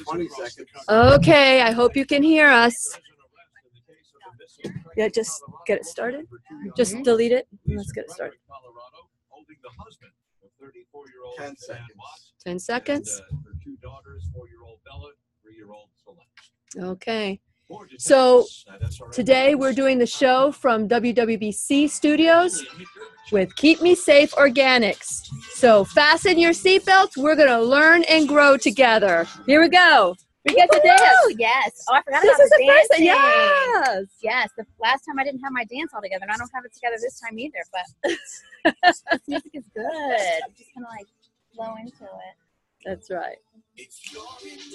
20 seconds. Okay, I hope you can hear us. Yeah, just get it started. Just delete it. And let's get it started. 10 seconds. 10 seconds. Okay. So today we're doing the show from WWBC Studios with Keep Me Safe Organics. So fasten your seatbelts. We're going to learn and grow together. Here we go. We get to dance. Yes. Oh, I forgot This about is the first. dancing. Yes. Yes. The last time I didn't have my dance all together, and I don't have it together this time either. But this music is good. I'm just gonna like flow into it. That's right.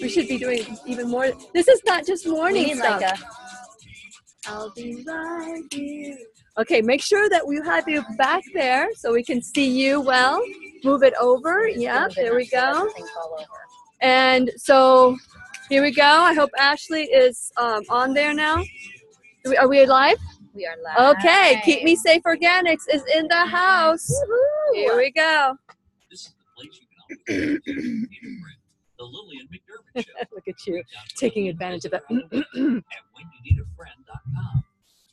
We should be doing even more. This is not just morning stuff. Like I'll be right here. Okay, make sure that we have you back there so we can see you well. Move it over. Yeah, there we go. And so here we go. I hope Ashley is on there now. Are we live? We are live. Okay, Keep Me Safe Organics is in the house. Woo-hoo. Here we go. This is the place you can always the Lillian McDermott Show. Look at you taking advantage of that. At whenyouneedafriend.com.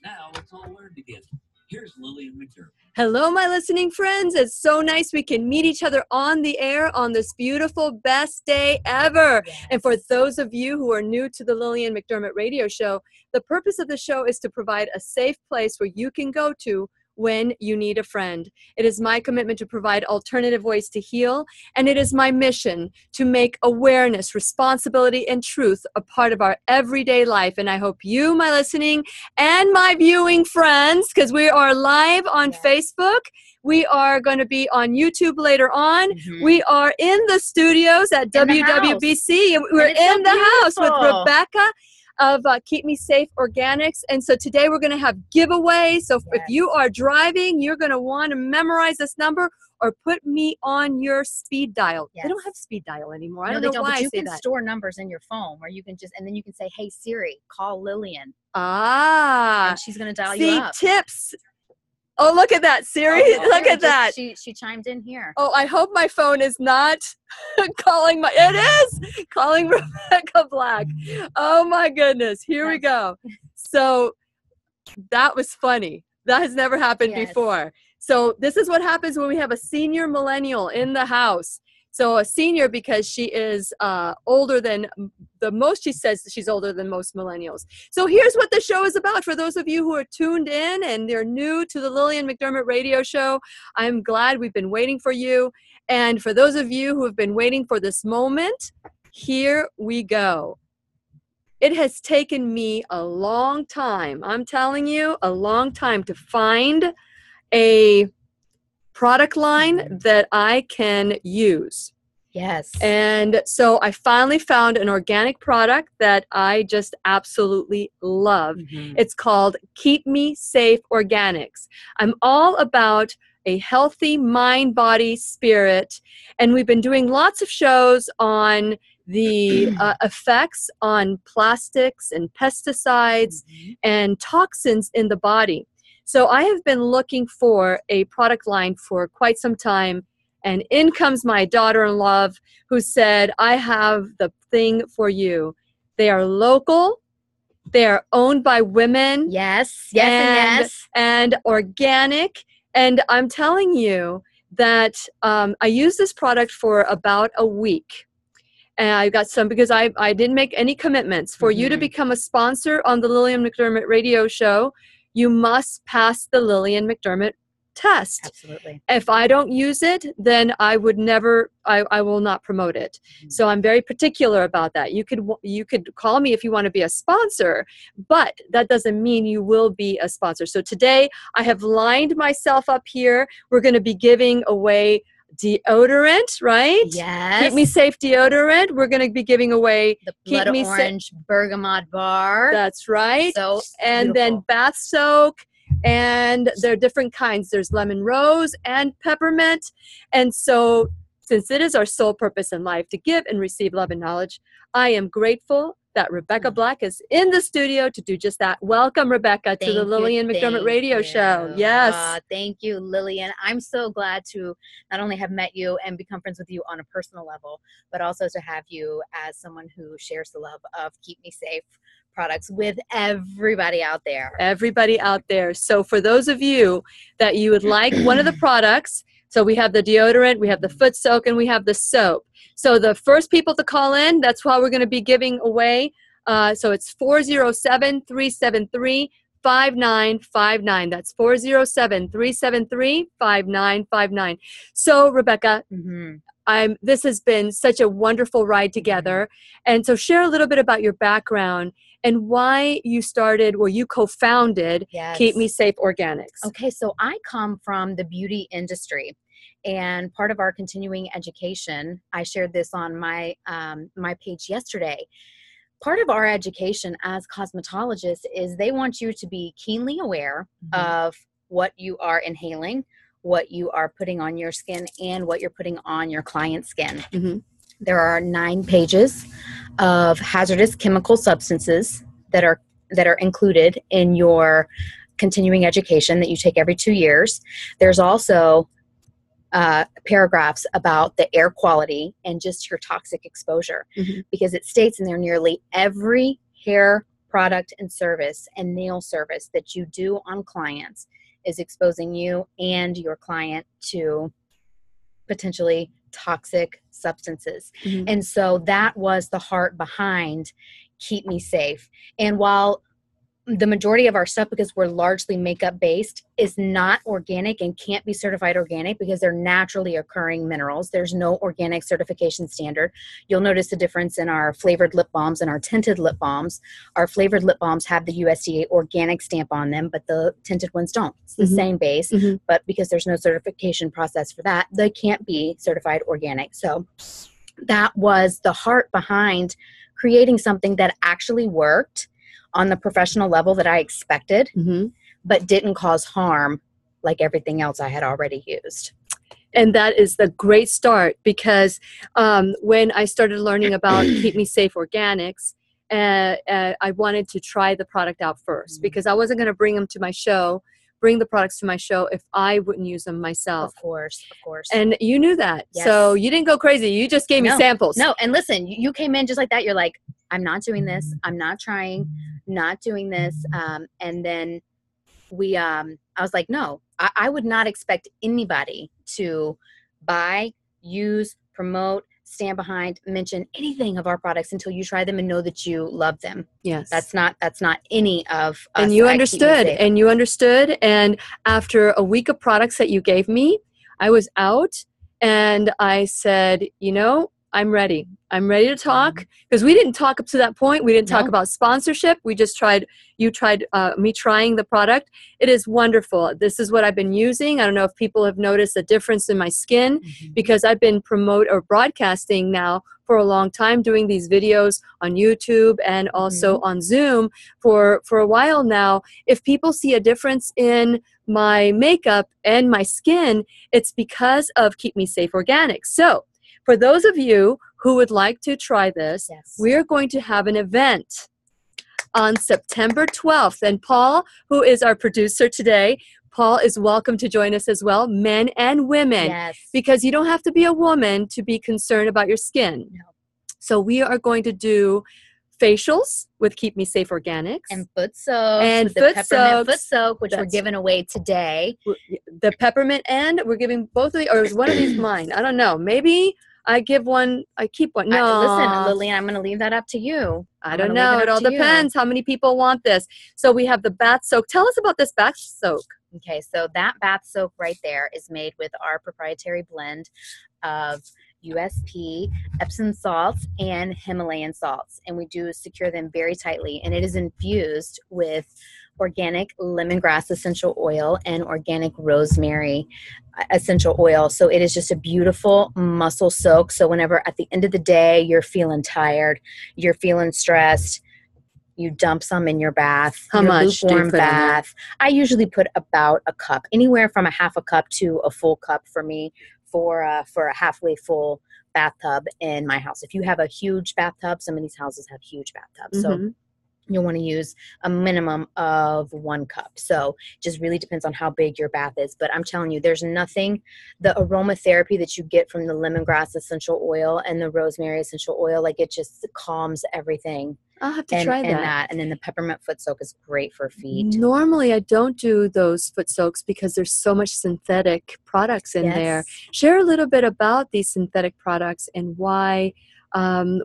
Now let's all learn together. Here's Lillian McDermott. Hello, my listening friends. It's so nice we can meet each other on the air on this beautiful, best day ever. Yes. And for those of you who are new to the Lillian McDermott radio show, the purpose of the show is to provide a safe place where you can go to when you need a friend. It is my commitment to provide alternative ways to heal, and it is my mission to make awareness, responsibility, and truth a part of our everyday life. And I hope you, my listening and my viewing friends, because we are live on Facebook, we are going to be on YouTube later on. We are in the studios at WWBC, and we're in the house with Rebecca of Keep Me Safe Organics. And so today we're going to have giveaways. So if you are driving, you're going to want to memorize this number or put me on your speed dial. They don't have speed dial anymore. I don't know why I say that. You can store numbers in your phone where you can just, and then you can say, hey Siri, call Lillian. Ah. And she's going to dial you up. Tips. Oh, look at that, Siri. Look at that. She chimed in here. Oh, I hope my phone is not calling it is calling Rebecca Black. Oh my goodness. Here we go. So that was funny. That has never happened before. So this is what happens when we have a senior millennial in the house. So a senior because she is older than the most. She says she's older than most millennials. So here's what the show is about. For those of you who are tuned in and they're new to the Lillian McDermott radio show, I'm glad we've been waiting for you. And for those of you who have been waiting for this moment, here we go. It has taken me a long time. I'm telling you, a long time to find a product line that I can use. Yes. And so I finally found an organic product that I just absolutely love. It's called Keep Me Safe Organics. I'm all about a healthy mind, body, spirit. And we've been doing lots of shows on the effects on plastics and pesticides and toxins in the body. So I have been looking for a product line for quite some time, and in comes my daughter-in-law who said, I have the thing for you. They are local, they are owned by women. Yes, and organic. And I'm telling you that I used this product for about a week. And I got some because I didn't make any commitments. For you to become a sponsor on the Lillian McDermott radio show, you must pass the Lillian McDermott test. Absolutely. If I don't use it, then I would never, I will not promote it. So I'm very particular about that. You could call me if you want to be a sponsor, but that doesn't mean you will be a sponsor. So today I have lined myself up here. We're going to be giving away deodorant, right? Yes. Keep Me Safe deodorant. We're going to be giving away the Blood Orange Bergamot bar. That's right. So and then bath soak, and there are different kinds. There's lemon rose and peppermint. And so since it is our sole purpose in life to give and receive love and knowledge, I am grateful that Rebecca Black is in the studio to do just that. Welcome, Rebecca, to the Lillian McDermott radio show. Yes. Thank you, Lillian. I'm so glad to not only have met you and become friends with you on a personal level, but also to have you as someone who shares the love of Keep Me Safe products with everybody out there. Everybody out there. So for those of you that you would like one of the products, so we have the deodorant, we have the foot soak, and we have the soap. So the first people to call in, that's why we're going to be giving away. So it's 407-373-5959. That's 407-373-5959. So Rebecca, this has been such a wonderful ride together. And so share a little bit about your background and why you started, well, you co-founded Keep Me Safe Organics. Okay, so I come from the beauty industry, and part of our continuing education, I shared this on my my page yesterday. Part of our education as cosmetologists is they want you to be keenly aware of what you are inhaling, what you are putting on your skin, and what you're putting on your client's skin. There are 9 pages of hazardous chemical substances that are included in your continuing education that you take every 2 years. There's also paragraphs about the air quality and just your toxic exposure, because it states in there nearly every hair product and service and nail service that you do on clients is exposing you and your client to potentially toxic substances. And so that was the heart behind Keep Me Safe. And while the majority of our stuff, because we're largely makeup based, is not organic and can't be certified organic because they're naturally occurring minerals. There's no organic certification standard. You'll notice the difference in our flavored lip balms and our tinted lip balms. Our flavored lip balms have the USDA organic stamp on them, but the tinted ones don't. It's the same base, but because there's no certification process for that, they can't be certified organic. So that was the heart behind creating something that actually worked on the professional level that I expected, but didn't cause harm like everything else I had already used. And that is the great start, because when I started learning about Keep Me Safe Organics, I wanted to try the product out first, because I wasn't going to bring the products to my show if I wouldn't use them myself. Of course. And you knew that. Yes. So you didn't go crazy. You just gave me samples. No, and listen, you came in just like that. You're like, I'm not doing this. I'm not trying, not doing this. And then I was like, no, I would not expect anybody to buy, use, promote, stand behind, mention anything of our products until you try them and know that you love them. Yes. That's not any of us. And you understood. And after a week of products that you gave me, I was out and I said, I'm ready. I'm ready to talk, because we didn't talk up to that point. We didn't talk about sponsorship. We just me trying the product. It is wonderful. This is what I've been using. I don't know if people have noticed a difference in my skin, because I've been broadcasting now for a long time, doing these videos on YouTube and also on Zoom for a while now. If people see a difference in my makeup and my skin, it's because of Keep Me Safe Organics. So for those of you who would like to try this, we're going to have an event on September 12th. And Paul, who is our producer today, Paul is welcome to join us as well, men and women, because you don't have to be a woman to be concerned about your skin. So we are going to do facials with Keep Me Safe Organics. And foot soaks. And the peppermint foot soak, which we're giving away today. The peppermint, and we're giving both of these, or is one of these mine? I don't know. Maybe I give one, I keep one. No. Listen, Lillian, I'm going to leave that up to you. I don't know. It all depends how many people want this. So we have the bath soak. Tell us about this bath soak. Okay, so that bath soak right there is made with our proprietary blend of USP, Epsom salts, and Himalayan salts. And we do secure them very tightly. And it is infused with organic lemongrass essential oil and organic rosemary essential oil. So it is just a beautiful muscle soak. So whenever at the end of the day, you're feeling tired, you're feeling stressed, you dump some in your bath. How much do you put bath? I usually put about a cup, anywhere from a half a cup to a full cup for me, for a halfway full bathtub in my house. If you have a huge bathtub, some of these houses have huge bathtubs. So you'll want to use a minimum of 1 cup. So just really depends on how big your bath is. But I'm telling you, there's nothing, the aromatherapy that you get from the lemongrass essential oil and the rosemary essential oil, like it just calms everything. I'll have to try that. And then the peppermint foot soak is great for feet. Normally, I don't do those foot soaks because there's so much synthetic products in there. Share a little bit about these synthetic products and why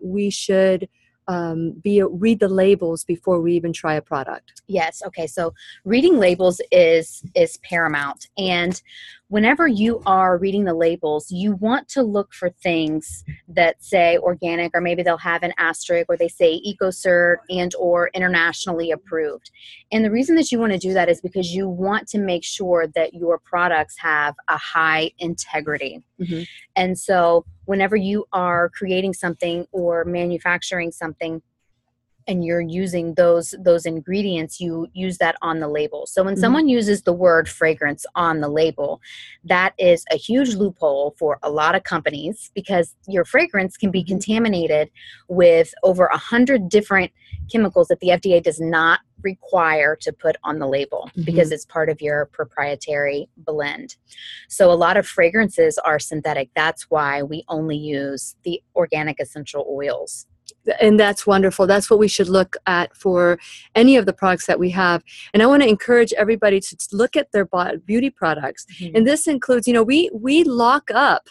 we should read the labels before we even try a product. Yes. Okay. So reading labels is paramount. And whenever you are reading the labels, you want to look for things that say organic, or maybe they'll have an asterisk, or they say EcoCert and or internationally approved. And the reason that you want to do that is because you want to make sure that your products have a high integrity. And so whenever you are creating something or manufacturing something, and you're using those ingredients, you use that on the label. So when someone uses the word fragrance on the label, that is a huge loophole for a lot of companies, because your fragrance can be contaminated with over 100 different chemicals that the FDA does not require to put on the label because it's part of your proprietary blend. So a lot of fragrances are synthetic. That's why we only use the organic essential oils. And that's wonderful. That's what we should look at for any of the products that we have. And I want to encourage everybody to look at their beauty products. And this includes, you know, we lock up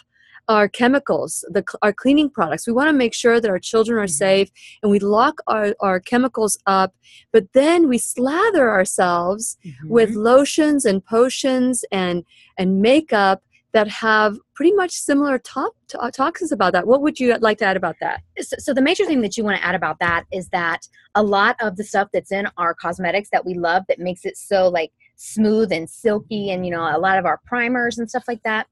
our chemicals, our cleaning products. We want to make sure that our children are safe, and we lock our chemicals up, but then we slather ourselves with lotions and potions and makeup that have pretty much similar toxins about that. What would you like to add about that? So the major thing that you want to add about that is that a lot of the stuff that's in our cosmetics that we love, that makes it so like smooth and silky, and, you know, a lot of our primers and stuff like that,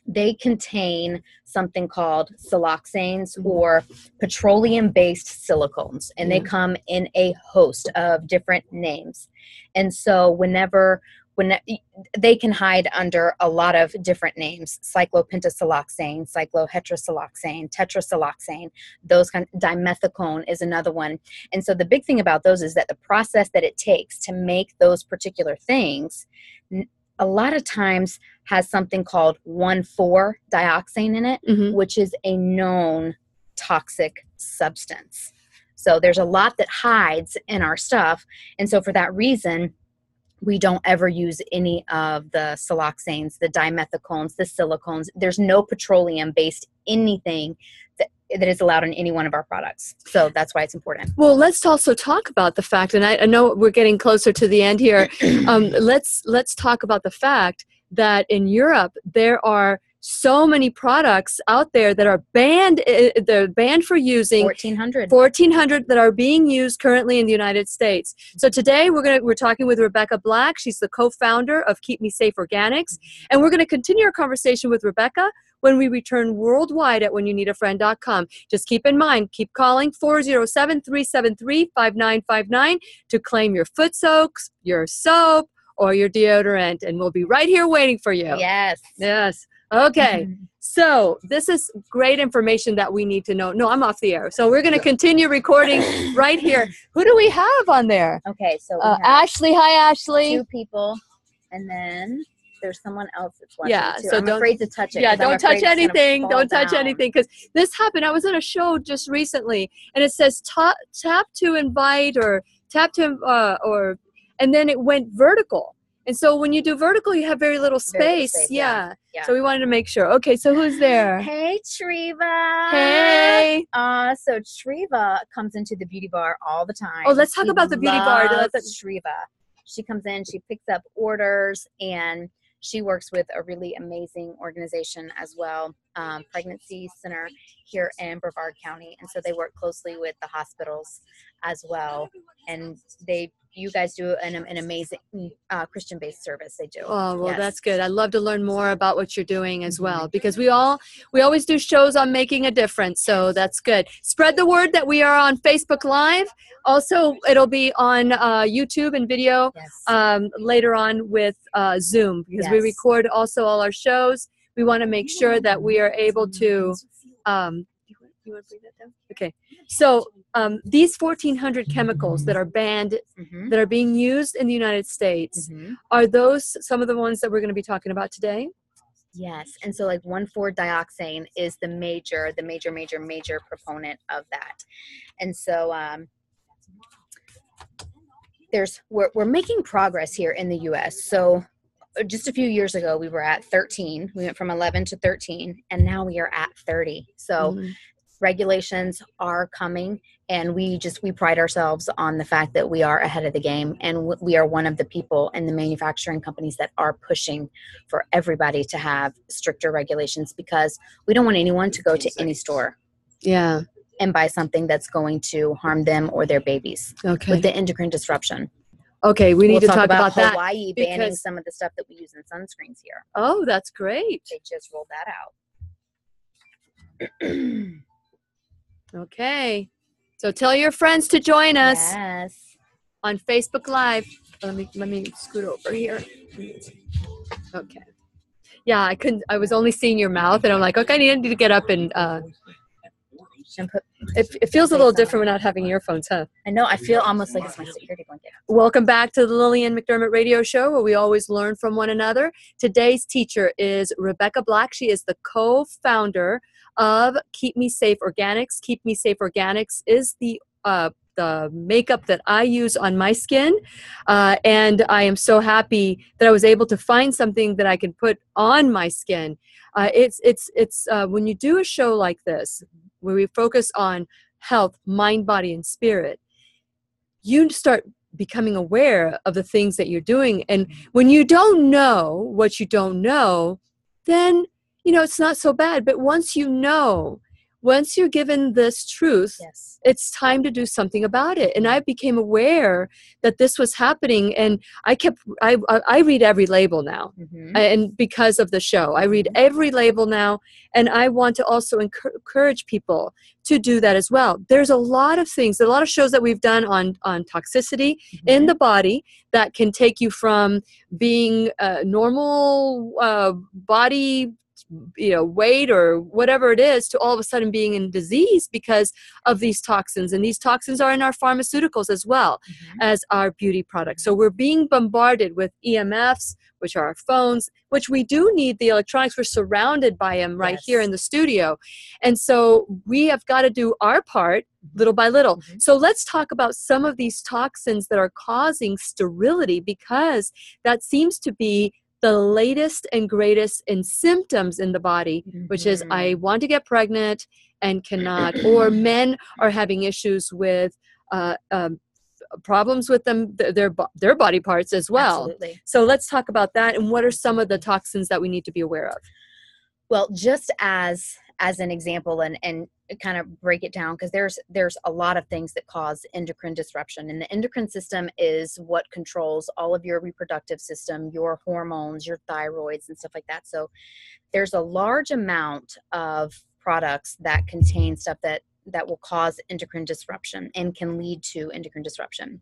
they contain something called siloxanes or petroleum-based silicones, and they come in a host of different names. And so when they can hide under a lot of different names: cyclopentasiloxane, cyclohexasiloxane, tetrasiloxane, those kind of, dimethicone is another one. And so the big thing about those is that the process that it takes to make those particular things a lot of times has something called 1,4-dioxane in it, which is a known toxic substance. So there's a lot that hides in our stuff. And so for that reason, we don't ever use any of the siloxanes, the dimethicones, the silicones. There's no petroleum-based anything that is allowed in any one of our products. So that's why it's important. Well, let's also talk about the fact, and I know we're getting closer to the end here. Let's talk about the fact that in Europe, there are so many products out there that are banned. They're banned for using 1,400 that are being used currently in the United States. So today we're talking with Rebecca Black. She's the co-founder of Keep Me Safe Organics, and we're going to continue our conversation with Rebecca when we return worldwide at whenyounneedafriend.com. Just keep in mind, keep calling 407-373-5959 to claim your foot soaks, your soap, or your deodorant, and we'll be right here waiting for you. Yes. Yes. Okay, so this is great information that we need to know. No, I'm off the air. So we're going to continue recording right here. Who do we have on there? Okay, so we have Ashley. Hi, Ashley. 2 people, and then there's someone else that's watching too. So I'm afraid to touch it. Yeah, don't touch anything. Don't touch down. anything, because this happened. I was on a show just recently, and it says tap to invite or tap to and then it went vertical. And so when you do vertical, you have very little space. Yeah. So we wanted to make sure. Okay, so who's there? Hey, Treva. Hey. So Treva comes into the beauty bar all the time. Oh, let's talk about the beauty bar. Treva. She comes in, she picks up orders, and she works with a really amazing organization as well, Pregnancy Center here in Brevard County. And so they work closely with the hospitals as well. And you guys do an amazing Christian-based service. They do. Oh, well, That's good. I'd love to learn more about what you're doing as well, because we always do shows on making a difference. So that's good. Spread the word that we are on Facebook Live. Also, it'll be on YouTube and video later on with Zoom, because we record also all our shows. we want to make sure that we are able to, you want to bring that down? Okay. So these 1,400 chemicals that are banned, Mhm. that are being used in the United States, Mhm. are those some of the ones that we're going to be talking about today? Yes, and so like 1,4-dioxane is the major proponent of that, and so we're making progress here in the U.S. So just a few years ago, we were at 13. We went from 11 to 13, and now we are at 30. So Mhm. regulations are coming, and we pride ourselves on the fact that we are ahead of the game, and we are one of the people in the manufacturing companies that are pushing for everybody to have stricter regulations, because we don't want anyone to go to any store Yeah. and buy something that's going to harm them or their babies Okay. with the endocrine disruption. Okay, we need We'll to talk about that. Hawaii banning because- some of the stuff that we use in sunscreens here. Oh, that's great. They just rolled that out. Okay. So tell your friends to join us Yes. on Facebook Live. Let me scoot over here. Okay. Yeah, I was only seeing your mouth, and I'm like, okay, I need to get up and put, it feels a little different without having earphones, huh? I know. I feel almost like it's my security blanket. Welcome back to the Lillian McDermott radio show, where we always learn from one another. Today's teacher is Rebecca Black. She is the co-founder of Keep Me Safe Organics. Keep Me Safe Organics is the makeup that I use on my skin, and I am so happy that I was able to find something that I can put on my skin. It's when you do a show like this, where we focus on health, mind, body, and spirit, you start becoming aware of the things that you're doing. And when you don't know what you don't know, then, it's not so bad. But once you're given this truth, Yes. it's time to do something about it. And I became aware that this was happening, and I read every label now. Mm-hmm. And because of the show, I read every label now, and I want to also encourage people to do that as well. There's a lot of things, a lot of shows that we've done on toxicity in the body that can take you from being a normal body, weight or whatever it is, to all of a sudden being in disease because of these toxins. And these toxins are in our pharmaceuticals as well as our beauty products. So we're being bombarded with EMFs, which are our phones, which we do need the electronics. We're surrounded by them right here in the studio. And so we have got to do our part little by little. So let's talk about some of these toxins that are causing sterility, because that seems to be the latest and greatest in symptoms in the body, which is I want to get pregnant and cannot, or men are having issues with problems with their body parts as well. Absolutely. So let's talk about that, and what are some of the toxins that we need to be aware of? Well, just as an example, and kind of break it down, because there's a lot of things that cause endocrine disruption, and the endocrine system is what controls all of your reproductive system, your hormones, your thyroids, and stuff like that. So there's a large amount of products that contain stuff that will cause endocrine disruption and can lead to endocrine disruption.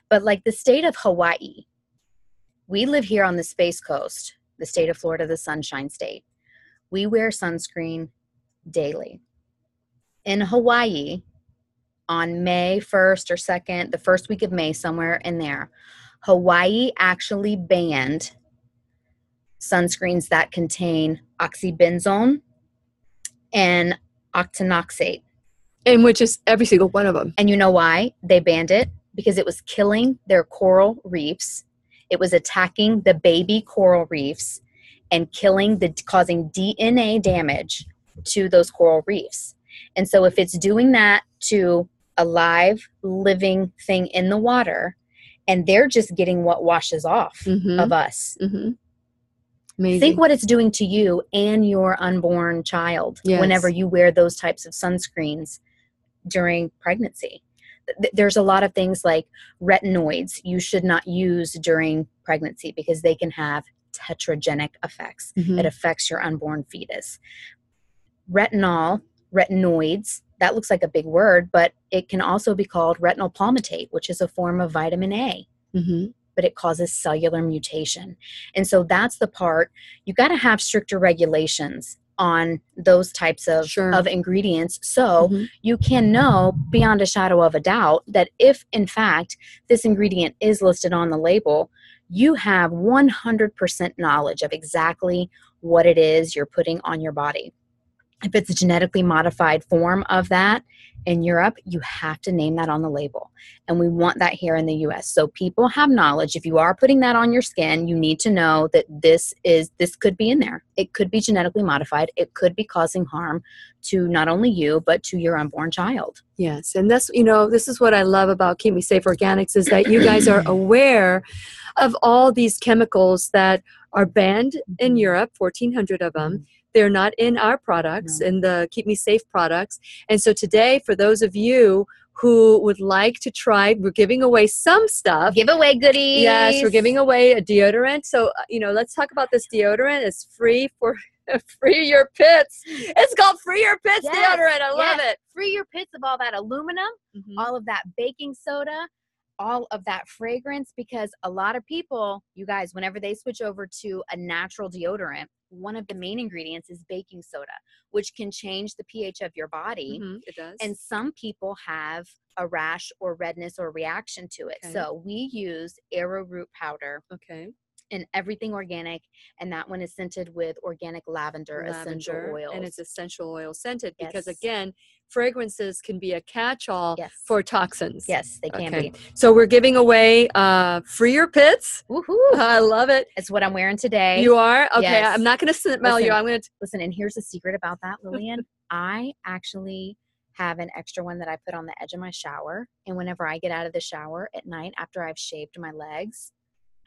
But like the state of Hawaii, we live here on the Space Coast, the state of Florida, the Sunshine State. We wear sunscreen daily. In Hawaii, on May 1st or 2nd, the first week of May, somewhere in there, Hawaii actually banned sunscreens that contain oxybenzone and octinoxate. And which is every single one of them. And you know why they banned it? Because it was killing their coral reefs. It was attacking the baby coral reefs and causing DNA damage to those coral reefs. And so if it's doing that to a live, living thing in the water, and they're just getting what washes off of us, Amazing. think what it's doing to you and your unborn child whenever you wear those types of sunscreens during pregnancy. There's a lot of things like retinoids you should not use during pregnancy, because they can have tetragenic effects. It affects your unborn fetus. Retinoids, that looks like a big word, but it can also be called retinol palmitate, which is a form of vitamin A. but it causes cellular mutation. And so that's the part, you got to have stricter regulations on those types of, Sure. of ingredients. So Mhm. you can know beyond a shadow of a doubt that if in fact this ingredient is listed on the label, you have 100% knowledge of exactly what it is you're putting on your body. If it's a genetically modified form of that in Europe, you have to name that on the label. And we want that here in the US. So people have knowledge. If you are putting that on your skin, you need to know that this could be in there. It could be genetically modified. It could be causing harm to not only you, but to your unborn child. Yes, and that's, this is what I love about Keep Me Safe Organics is that you guys are aware of all these chemicals that are banned in Europe, 1,400 of them. They're not in our products, in the Keep Me Safe products. And so today, for those of you who would like to try, we're giving away some stuff. Giveaway goodies. Yes, we're giving away a deodorant. So, let's talk about this deodorant. It's free for Free Your Pits. It's called Free Your Pits deodorant. I love it. Free your pits of all that aluminum, all of that baking soda, all of that fragrance, because a lot of people, you guys, whenever they switch over to a natural deodorant, one of the main ingredients is baking soda, which can change the pH of your body. It does. And some people have a rash or redness or reaction to it. Okay. So we use arrowroot powder. Okay. And everything organic, and that one is scented with organic lavender essential oils. And it's essential oil scented because, Yes. again, fragrances can be a catch-all Yes. for toxins. Yes, they can be. So we're giving away Free Your Pits. Woohoo! I love it. It's what I'm wearing today. You are? Okay, Yes. I'm not going to smell you. Listen. I'm going to... Listen, and here's the secret about that, Lillian. I actually have an extra one that I put on the edge of my shower, and whenever I get out of the shower at night after I've shaved my legs,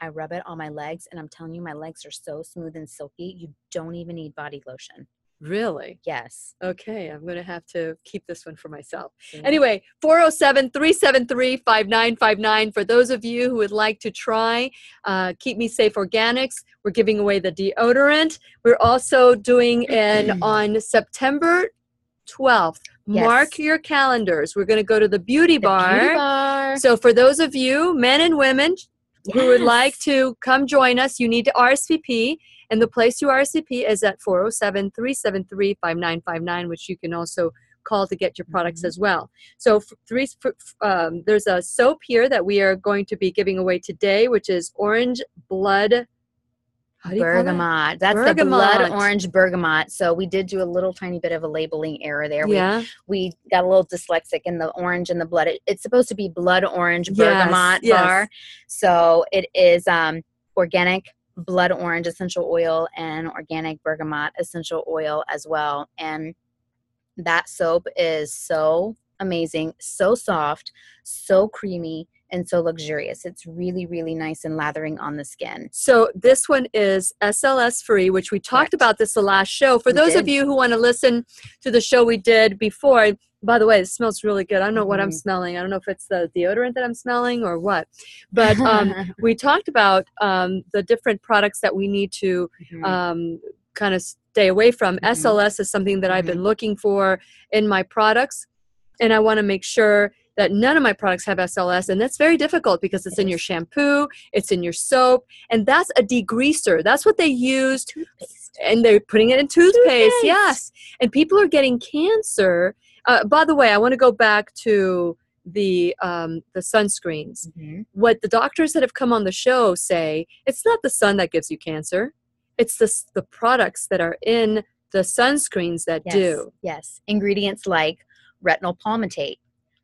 I rub it on my legs, and I'm telling you, my legs are so smooth and silky, you don't even need body lotion. Really? Yes. Okay, I'm going to have to keep this one for myself. See? Anyway, 407-373-5959. For those of you who would like to try Keep Me Safe Organics, we're giving away the deodorant. We're also doing on September 12th. Yes. Mark your calendars. We're going to go to the Beauty Bar. Beauty Bar. So for those of you, men and women, who would like to come join us, you need to RSVP. And the place to RSVP is at 407-373-5959, which you can also call to get your products as well. So there's a soap here that we are going to be giving away today, which is Orange Blood Bergamot. That's the blood orange bergamot. So we did do a little tiny bit of a labeling error there. We got a little dyslexic in the orange and the blood. It's supposed to be blood orange bergamot bar. So it is organic blood orange essential oil and organic bergamot essential oil as well. And that soap is so amazing, so soft, so creamy, and so luxurious. It's really, really nice and lathering on the skin. So this one is SLS free, which we talked about this the last show. For those of you who want to listen to the show we did before, by the way, it smells really good. I don't know what I'm smelling. I don't know if it's the deodorant that I'm smelling or what. But we talked about the different products that we need to kind of stay away from. SLS is something that I've been looking for in my products. And I want to make sure that none of my products have SLS, and that's very difficult because it's in your shampoo, it's in your soap, and that's a degreaser. That's what they use, and they're putting it in toothpaste. Yes, and people are getting cancer. By the way, I want to go back to the sunscreens. What the doctors that have come on the show say, it's not the sun that gives you cancer. It's the products that are in the sunscreens that do. Yes, ingredients like retinol palmitate.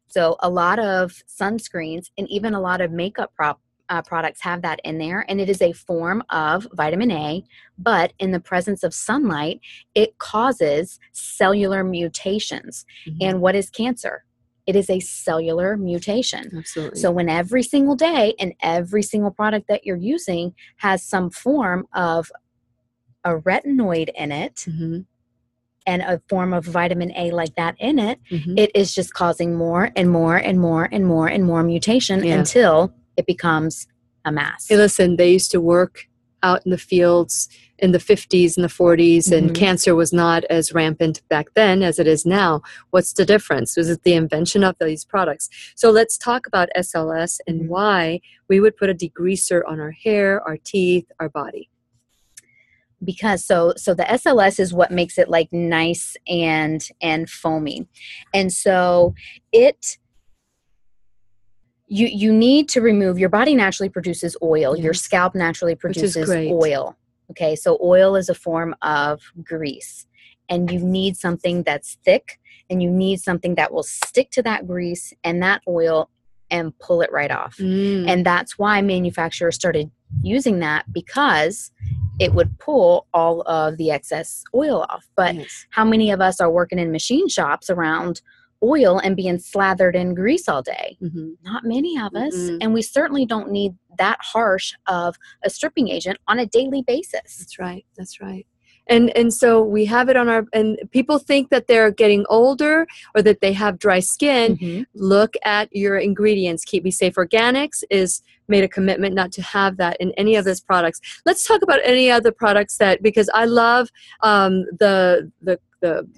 So a lot of sunscreens and even a lot of makeup products have that in there, and it is a form of vitamin A, but in the presence of sunlight, it causes cellular mutations. And what is cancer? It is a cellular mutation. Absolutely. So when every single day and every single product that you're using has some form of a retinoid in it, and a form of vitamin A like that in it, it is just causing more and more and more and more and more mutation until it becomes a mass. Hey, listen, they used to work out in the fields in the 50s and the 40s, and Mhm. cancer was not as rampant back then as it is now. What's the difference? Was it the invention of these products? So let's talk about SLS and Mhm. why we would put a degreaser on our hair, our teeth, our body. Because so the SLS is what makes it like nice and foamy. And so you need to remove, your body naturally produces oil. Your Yes. scalp naturally Which is produces great. oil. Okay, so oil is a form of grease. And you need something that's thick, and you need something that will stick to that grease and that oil and pull it right off. Mm. And that's why manufacturers started using that, because it would pull all of the excess oil off. But Yes. how many of us are working in machine shops around oil and being slathered in grease all day? Mhm. Not many of us. Mm-mm. And we certainly don't need that harsh of a stripping agent on a daily basis. That's right. That's right. And so we have it on our, and people think that they're getting older or that they have dry skin. Mhm. Look at your ingredients. Keep Me Safe Organics is made a commitment not to have that in any of those products. Let's talk about any other products that, because I love the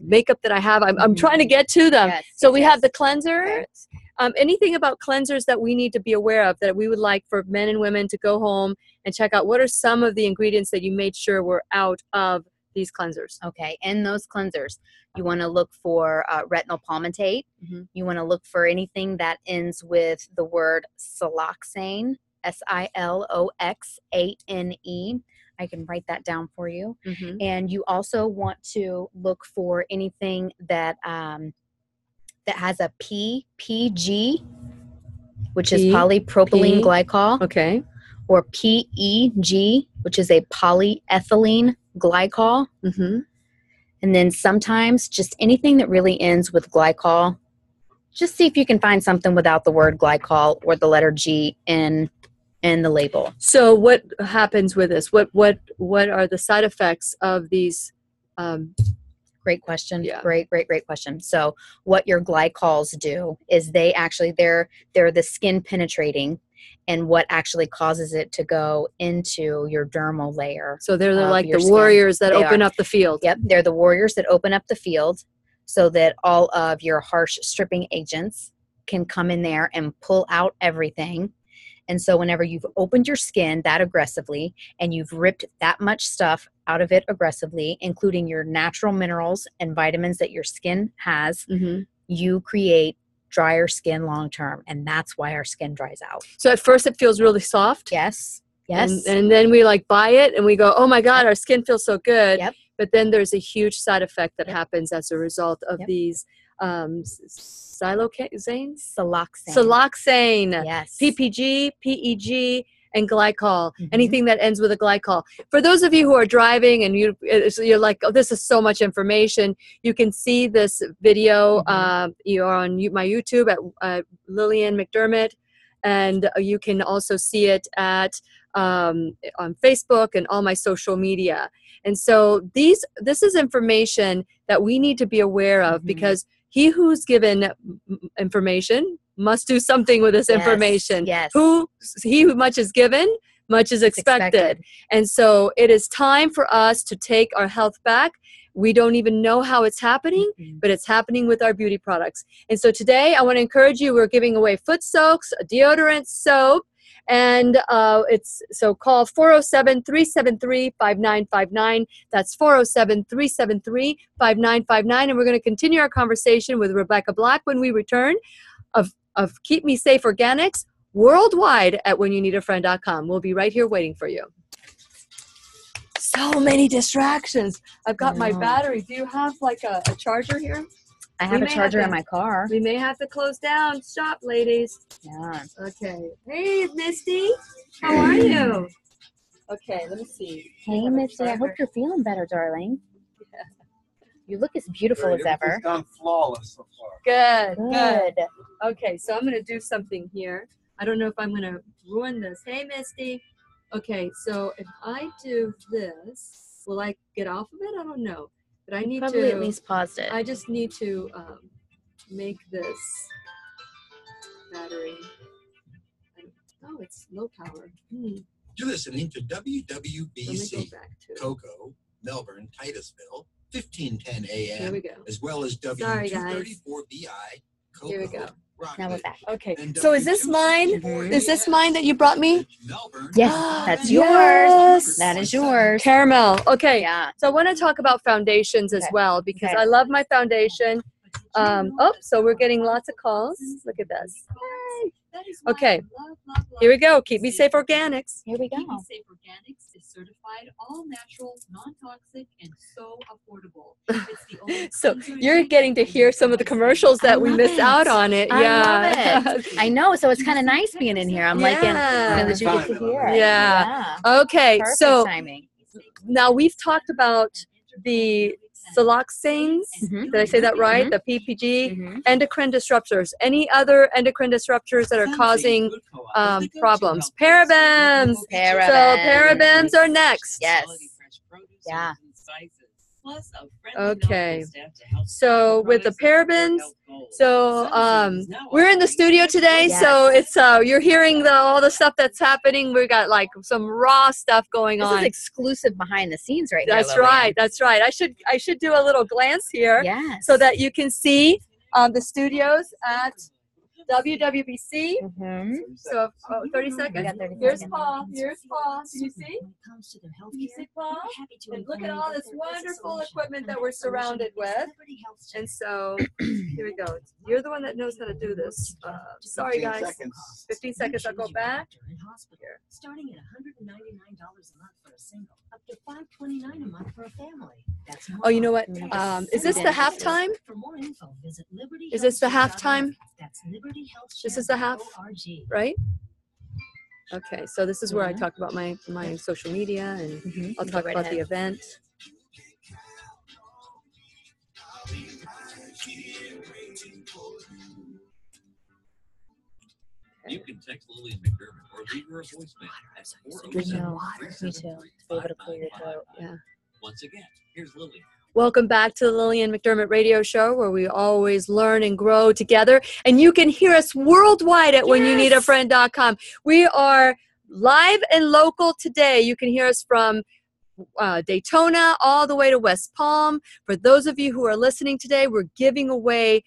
makeup that I have. I'm Mhm. trying to get to them. Yes, So we yes. have the cleansers. Anything about cleansers that we need to be aware of that we would like for men and women to go home and check out? What are some of the ingredients that you made sure were out of these cleansers? Okay, in those cleansers, you want to look for retinol palmitate. Mhm. You want to look for anything that ends with the word siloxane, SILOXANE. I can write that down for you. Mhm. And you also want to look for anything that that has a PPG, which is P- polypropylene P- glycol, Okay. or PEG, which is a polyethylene glycol. Mm-hmm. And then sometimes just anything that really ends with glycol, just see if you can find something without the word glycol or the letter G in the label. So what happens with this? What are the side effects of these? Great question. Yeah. Great question. So what your glycols do is they're the skin penetrating, and what actually causes it to go into your dermal layer. So they're of like your the skin. warriors that They open are. up the field. Yep, they're the warriors that open up the field so that all of your harsh stripping agents can come in there and pull out everything. And so whenever you've opened your skin that aggressively and you've ripped that much stuff out of it aggressively, including your natural minerals and vitamins that your skin has, Mm-hmm. you create drier skin long term. And that's why our skin dries out. So at first it feels really soft. Yes. And then we like buy it and we go, oh my God, Yep. our skin feels so good. Yep. But then there's a huge side effect that Yep. happens as a result of Yep. these siloxane? Siloxane. Siloxane. Yes. PPG, PEG, and glycol. Mhm. Anything that ends with a glycol. For those of you who are driving and you're like, oh, this is so much information, you can see this video. Mhm. You're on my YouTube at Lillian McDermott, and you can also see it at on Facebook and all my social media. And so this is information that we need to be aware of, Mhm. because he who's given information must do something with this Yes, information. yes. He who much is given, much is expected. And so it is time for us to take our health back. We don't even know how it's happening, Mhm. but it's happening with our beauty products. And so today I want to encourage you, we're giving away foot soaks, deodorant, soap, and call 407-373-5959. That's 407-373-5959. And we're going to continue our conversation with Rebecca Black when we return of Keep Me Safe Organics worldwide at whenyouneedafriend.com. We'll be right here waiting for you. So many distractions. I've got my know. battery. Do you have like a charger here? I have We a may charger have in to- my car. We may have to close down shop, ladies. Yeah. Okay. Hey, Misty. How are you? Okay, let me see. Hey, Missy, I hope you're feeling better, darling. You look as beautiful as ever. Everything's gone flawless so far. Good. Good. Okay, so I'm going to do something here. I don't know if I'm going to ruin this. Hey, Misty. Okay, so if I do this, will I get off of it? I don't know. But I need Probably to. at least paused it. I just need to make this battery. Oh, it's low power. You're listening to Let me go WWBC, back to. Cocoa, Melbourne, Titusville, 1510 AM, Here we go. as well as Sorry, guys. W234BI, Cocoa, Here we go. Now we're back. Okay. and So is this mine? Mhm. Is this mine that you brought me? Melbourne, Yes, that's yours. Yes. That is yours. Caramel. Okay. Yeah. So I want to talk about foundations as Okay. well because Okay. I love my foundation. So we're getting lots of calls. Look at this. Okay. Here we go. Keep Me Safe Organics. Here we go. Keep Me Safe Organics is certified all natural, non-toxic, and so affordable. It's the only So cleanser you're drink getting to that hear some of the commercials that I we love miss it. out on it. I Yeah. love it. I know, so it's kind of nice being in here. I'm like, Yeah. that you get to hear. Yeah. Okay. Perfect So timing. now we've talked about the siloxanes. Mhm. Did I say that right? Mhm. The PPG, Mhm. endocrine disruptors. Any other endocrine disruptors that are causing problems? Parabens. So parabens are next. Yes. Yeah. Okay. So with the parabens, so we're in the studio today, so it's you're hearing all the stuff that's happening. We got like some raw stuff going This on. is exclusive behind the scenes right here. That's Lillian. right. That's right. I should do a little glance here Yes. so that you can see the studios at WWBC. Mhm. So 30 seconds. We got 30 Here's seconds. Paul. Here's Paul. Can you see? When it comes to their health Can you care, see Paul? we're happy to And look at inform all you this that there is a wonderful solution, equipment and that we're that solution surrounded is with. Liberty Health Check. And so here we go. You're the one that knows how to do this. Sorry, 15 guys. seconds. 15 seconds. I'll go back. Starting at $199 a month for a single, up to $529 a month for a family. That's Oh, you know what? Yes. Is this the halftime? For more info, visit Liberty. Is this the halftime? That's LibertyHealthCare.org. This is the half, right? Okay, so this is where I talk about my social media, and Mhm. I'll Go talk right about the ahead. event. You can text Lillian McDermott or leave her a voicemail at Me too. Me too. To be able to clear your throat. Yeah. Once again, here's Lillian. Welcome back to the Lillian McDermott Radio Show, where we always learn and grow together. And you can hear us worldwide at whenyouneedafriend.com. We are live and local today. You can hear us from Daytona all the way to West Palm. For those of you who are listening today, we're giving away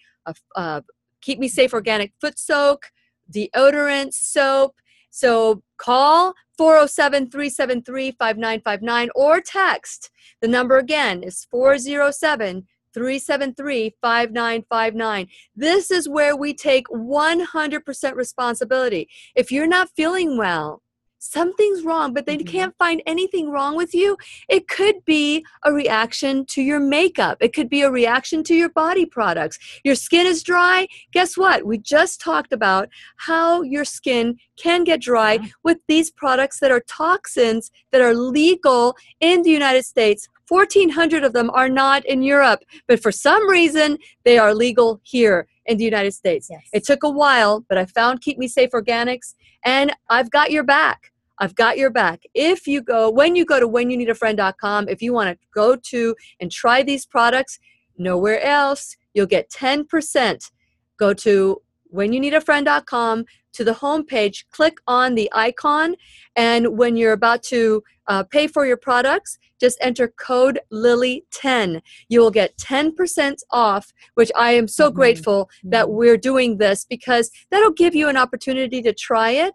a Keep Me Safe Organic Foot Soak, deodorant, soap. So call 407-373-5959 or text. The number again is 407-373-5959. This is where we take 100% responsibility. If you're not feeling well, something's wrong, but they can't find anything wrong with you. It could be a reaction to your makeup. It could be a reaction to your body products. Your skin is dry. Guess what? We just talked about how your skin can get dry with these products that are toxins that are legal in the United States. 1,400 of them are not in Europe, but for some reason, they are legal here in the United States. Yes. It took a while, but I found Keep Me Safe Organics, and I've got your back. I've got your back. If you go, when you go to whenyouneedafriend.com, if you want to go to and try these products, nowhere else, you'll get 10%. Go to whenyouneedafriend.com, to the homepage, click on the icon, and when you're about to pay for your products, just enter code Lily10. You will get 10% off, which I am so grateful that we're doing this, because that'll give you an opportunity to try it.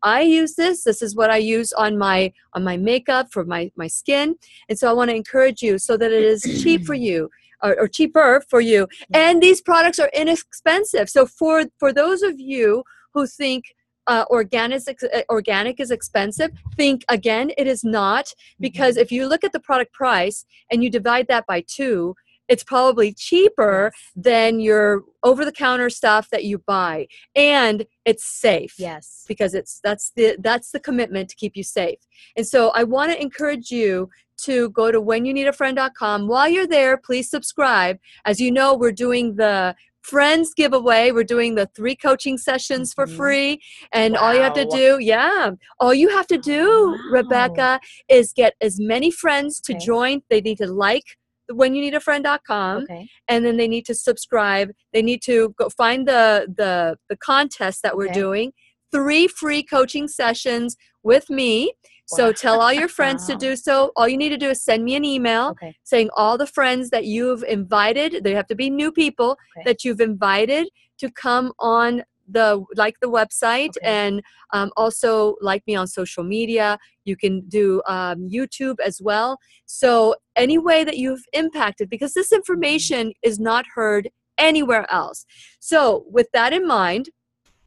I use this. This is what I use on my makeup for my skin. And so I want to encourage you so that it is cheap for you. Or cheaper for you. And these products are inexpensive. So for those of you who think organic is expensive, think again, it is not. Because if you look at the product price and you divide that by 2, it's probably cheaper than your over-the-counter stuff that you buy. And it's safe. Yes. Because that's the commitment to keep you safe. And so I want to encourage you to go to whenyouneedafriend.com. While you're there, please subscribe. As you know, we're doing the Friends giveaway. We're doing the 3 coaching sessions for free. And all you have to do, Rebecca, is get as many friends to join. They need to like whenyouneedafriend.com. And then they need to subscribe. They need to go find the contest that we're doing. 3 free coaching sessions with me. So Wow. tell all your friends to do so. All you need to do is send me an email Okay. saying all the friends that you've invited, they have to be new people that you've invited to come on the website, and also like me on social media. You can do YouTube as well. So any way that you've impacted, because this information is not heard anywhere else. So with that in mind,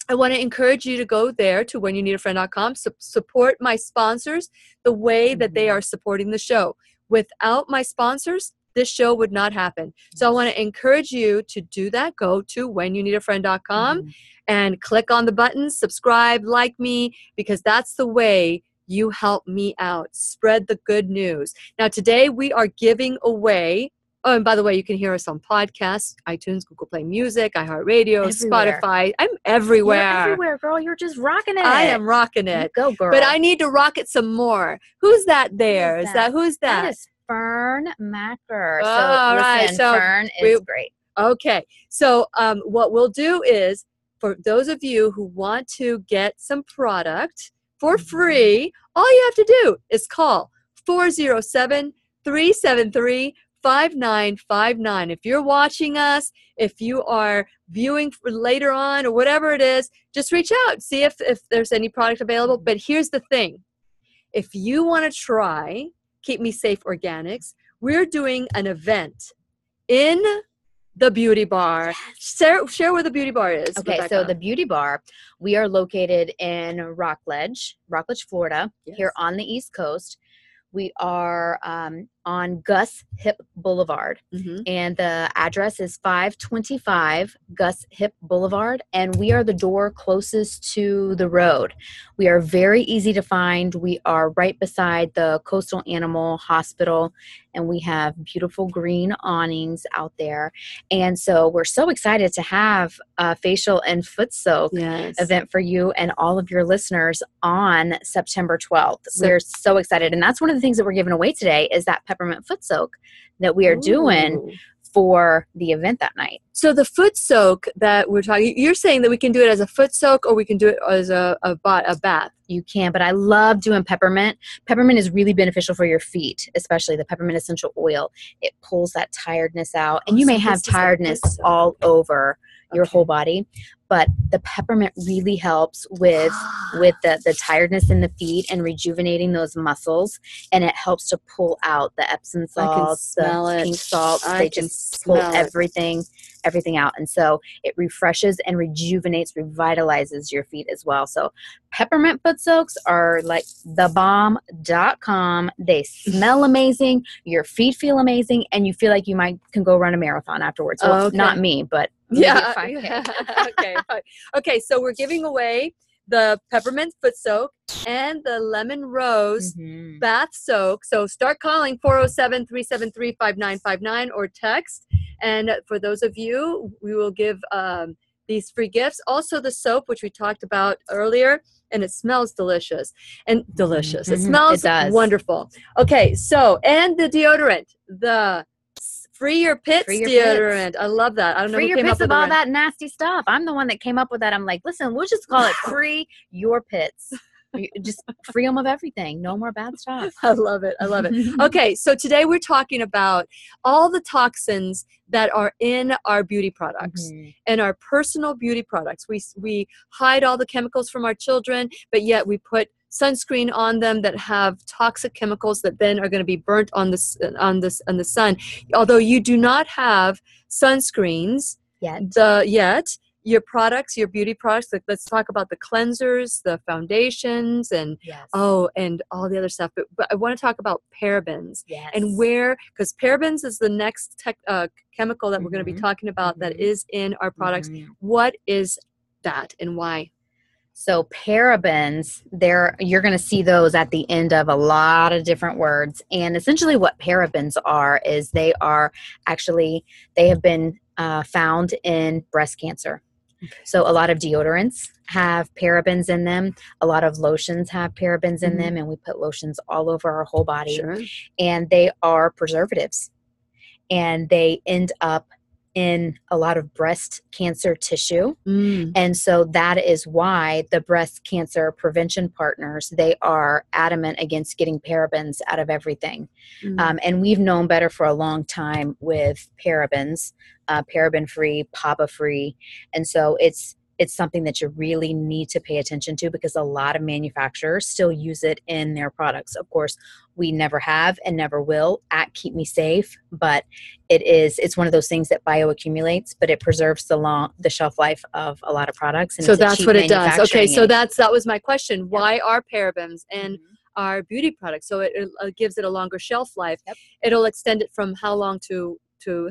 I want to encourage you to go there to whenyouneedafriend.com, support my sponsors the way that they are supporting the show. Without my sponsors, this show would not happen. So I want to encourage you to do that. Go to whenyouneedafriend.com and click on the buttons, subscribe, like me, because that's the way you help me out. Spread the good news. Now, today we are giving away. Oh, and by the way, you can hear us on podcasts, iTunes, Google Play Music, iHeartRadio, Everywhere. Spotify. I'm everywhere. You're everywhere, girl. You're just rocking it. I am rocking You it. go, girl. But I need to rock it some more. Who's that there? Who's Is that who's that? That is Fern Macker. So All right, listen, so Fern is great. Okay. So what we'll do is, for those of you who want to get some product for free, all you have to do is call 407-373-5959. If you're watching us, if you are viewing for later on or whatever it is, just reach out, see if there's any product available. But here's the thing. If you want to try Keep Me Safe Organics, we're doing an event in the Beauty Bar. Share where the Beauty Bar is. Okay, Rebecca. so the Beauty Bar, we are located in Rockledge, Florida, here on the East Coast. We are on Gus Hip Boulevard, and the address is 525 Gus Hip Boulevard, and we are the door closest to the road. We are very easy to find. We are right beside the Coastal Animal Hospital, and we have beautiful green awnings out there. And so we're so excited to have a facial and foot soak event for you and all of your listeners on September 12th. We're so excited. And that's one of the things that we're giving away today is that peppermint foot soak that we are doing for the event that night. So the foot soak that we're talking, you're saying that we can do it as a foot soak or we can do it as a bath. You can, but I love doing peppermint. Peppermint is really beneficial for your feet, especially the peppermint essential oil. It pulls that tiredness out, and you may have tiredness all over your whole body, but the peppermint really helps with the tiredness in the feet and rejuvenating those muscles, and it helps to pull out the Epsom salts, the pink salts. They just pull everything out, and so it refreshes and rejuvenates, revitalizes your feet as well. So peppermint foot soaks are like thebomb.com. They smell amazing, your feet feel amazing, and you feel like you can go run a marathon afterwards. Well, not me, but Okay, so we're giving away the peppermint foot soak and the lemon rose bath soak. So start calling 407-373-5959 or text. And for those of you, we will give these free gifts. Also the soap, which we talked about earlier, and it smells delicious. And delicious. It smells wonderful. Okay, so, and the deodorant, the Free Your Pits deodorant. I love that. I don't know who came up with all that nasty stuff. I'm the one that came up with that. I'm like, listen, we'll just call it Free Your Pits. Just free them of everything. No more bad stuff. I love it. I love it. Okay, so today we're talking about all the toxins that are in our beauty products and our personal beauty products. We hide all the chemicals from our children, but yet we put sunscreen on them that have toxic chemicals that then are going to be burnt on the sun. Although you do not have sunscreens yet, your products, your beauty products, like let's talk about the cleansers, the foundations, and and all the other stuff. But I want to talk about parabens and because parabens is the next chemical that we're going to be talking about that is in our products. What is that and why? So parabens, you're going to see those at the end of a lot of different words. And essentially what parabens are is they have been found in breast cancer. So a lot of deodorants have parabens in them. A lot of lotions have parabens in them, and we put lotions all over our whole body. And they are preservatives. And they end up in a lot of breast cancer tissue. Mm. And so that is why the breast cancer prevention partners, they are adamant against getting parabens out of everything. Mm. And we've known better for a long time with parabens, paraben-free, PABA-free. And so it's something that you really need to pay attention to because a lot of manufacturers still use it in their products. Of course, we never have and never will at Keep Me Safe, but it's one of those things that bioaccumulates, but it preserves the shelf life of a lot of products. And So it's a that's cheap what it does. Okay, so manufacturing that was my question. Why are parabens in Mhm. our beauty products? So it gives it a longer shelf life. Yep. It'll extend it from how long to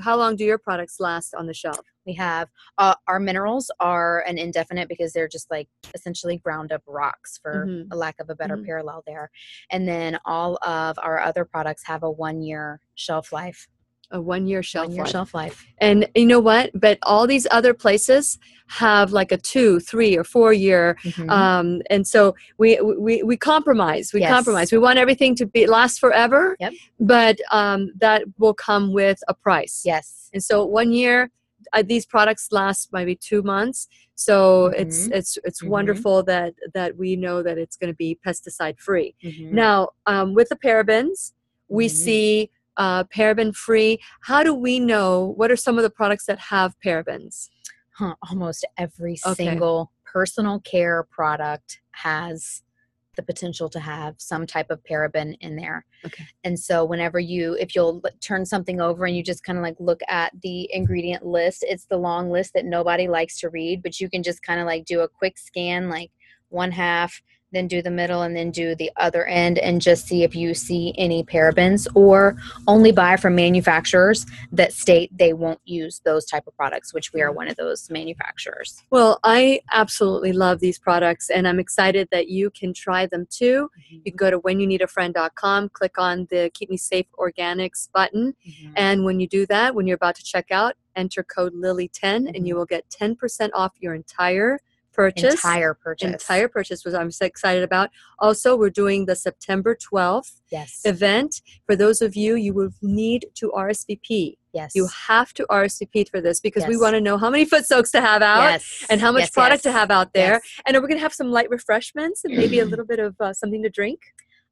how long do your products last on the shelf? We have our minerals are an indefinite because they're just like essentially ground up rocks for Mhm. a lack of a better Mhm. parallel there. And then all of our other products have a 1-year shelf life. A 1-year shelf 1-year life. shelf life. And you know what? But all these other places have like a 2, 3, or 4-year. Mhm. And so we compromise. We Yes. compromise. We want everything to last forever. Yep. But that will come with a price. Yes. And so 1 year, these products last maybe 2 months. So Mhm. it's Mhm. wonderful that we know that it's going to be pesticide free. Mhm. Now, with the parabens, we Mhm. see paraben free. How do we know what are some of the products that have parabens? Almost every Okay. single personal care product has the potential to have some type of paraben in there. Okay. And so whenever if you'll turn something over and you just kind of like look at the ingredient list, it's the long list that nobody likes to read, but you can just kind of like do a quick scan, like one half, then do the middle, and then do the other end, and just see if you see any parabens, or only buy from manufacturers that state they won't use those type of products, which we are one of those manufacturers. Well, I absolutely love these products, and I'm excited that you can try them too. You can go to whenyouneedafriend.com, click on the Keep Me Safe Organics button, Mhm. and when you do that, when you're about to check out, enter code Lily10, and you Mhm. will get 10% off your entire purchase. Entire purchase, which I'm so excited about. Also, we're doing the September 12th Yes. event. For those of you, you will need to RSVP. Yes. You have to RSVP for this because we Yes. want to know how many foot soaks to have out Yes. and how much Yes, product yes. to have out there. Yes. And we're going to have some light refreshments and maybe a little bit of something to drink.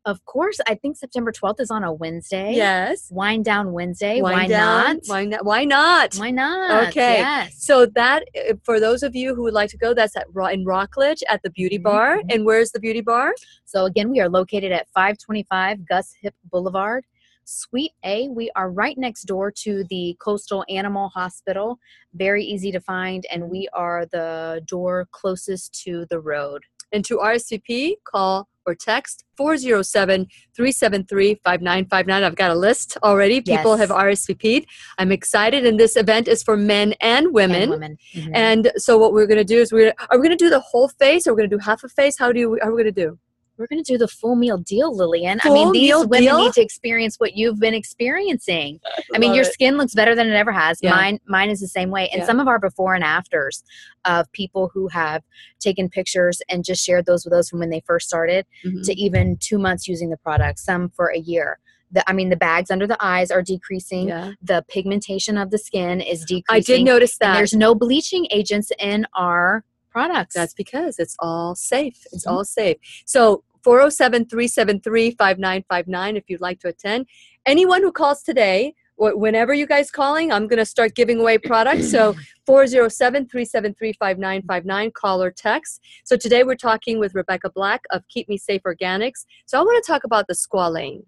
Of course, I think September 12th is on a Wednesday. Yes. Wine Down Wednesday. Wine Why down. not? Why not? Why not? Why not? Okay. Yes. So that, for those of you who would like to go, that's in Rockledge at the Beauty Mhm, Bar. mhm. And where's the Beauty Bar? So again, we are located at 525 Gus Hip Boulevard, Suite A. We are right next door to the Coastal Animal Hospital. Very easy to find, and we are the door closest to the road. And to RSVP, call or text 407-373-5959. I've got a list already. People Yes. have RSVP'd. I'm excited, and this event is for men and women. And women. Mhm. And so what we're going to do is are we going to do the whole face, or we're going to do half a face? How are we going to do? We're going to do the full meal deal, Lillian. I Full mean, these meal women deal? need to experience what you've been experiencing. I mean, Love your it. skin looks better than it ever has. Yeah. Mine is the same way. And Yeah. some of our before and afters of people who have taken pictures and just shared those with us from when they first started Mhm. to even 2 months using the product, some for a year. The bags under the eyes are decreasing. Yeah. The pigmentation of the skin is decreasing. I did notice that. And there's no bleaching agents in our products. That's because it's all safe. It's Mhm. all safe. So 407-373-5959 if you'd like to attend. Anyone who calls today, whenever you guys calling, I'm going to start giving away products. So 407-373-5959, call or text. So today we're talking with Rebecca Black of Keep Me Safe Organics. So I want to talk about the Squalane.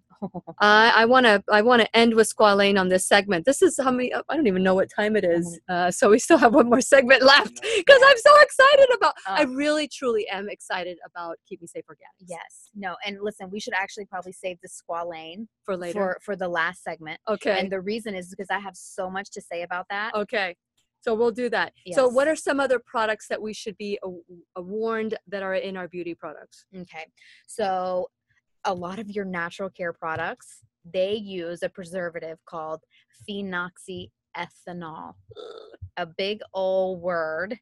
I want to end with Squalane on this segment. This is how many, I don't even know what time it is. So we still have one more segment left because I'm so excited about, I really truly am excited about Keep Me Safe Organics. Yes. No. And listen, we should actually probably save the Squalane For later. for the last segment. Okay. And the reason is because I have so much to say about that. Okay. So we'll do that. So Yes. what are some other products that we should be warned that are in our beauty products? Okay. So a lot of your natural care products, they use a preservative called phenoxyethanol. A big old word.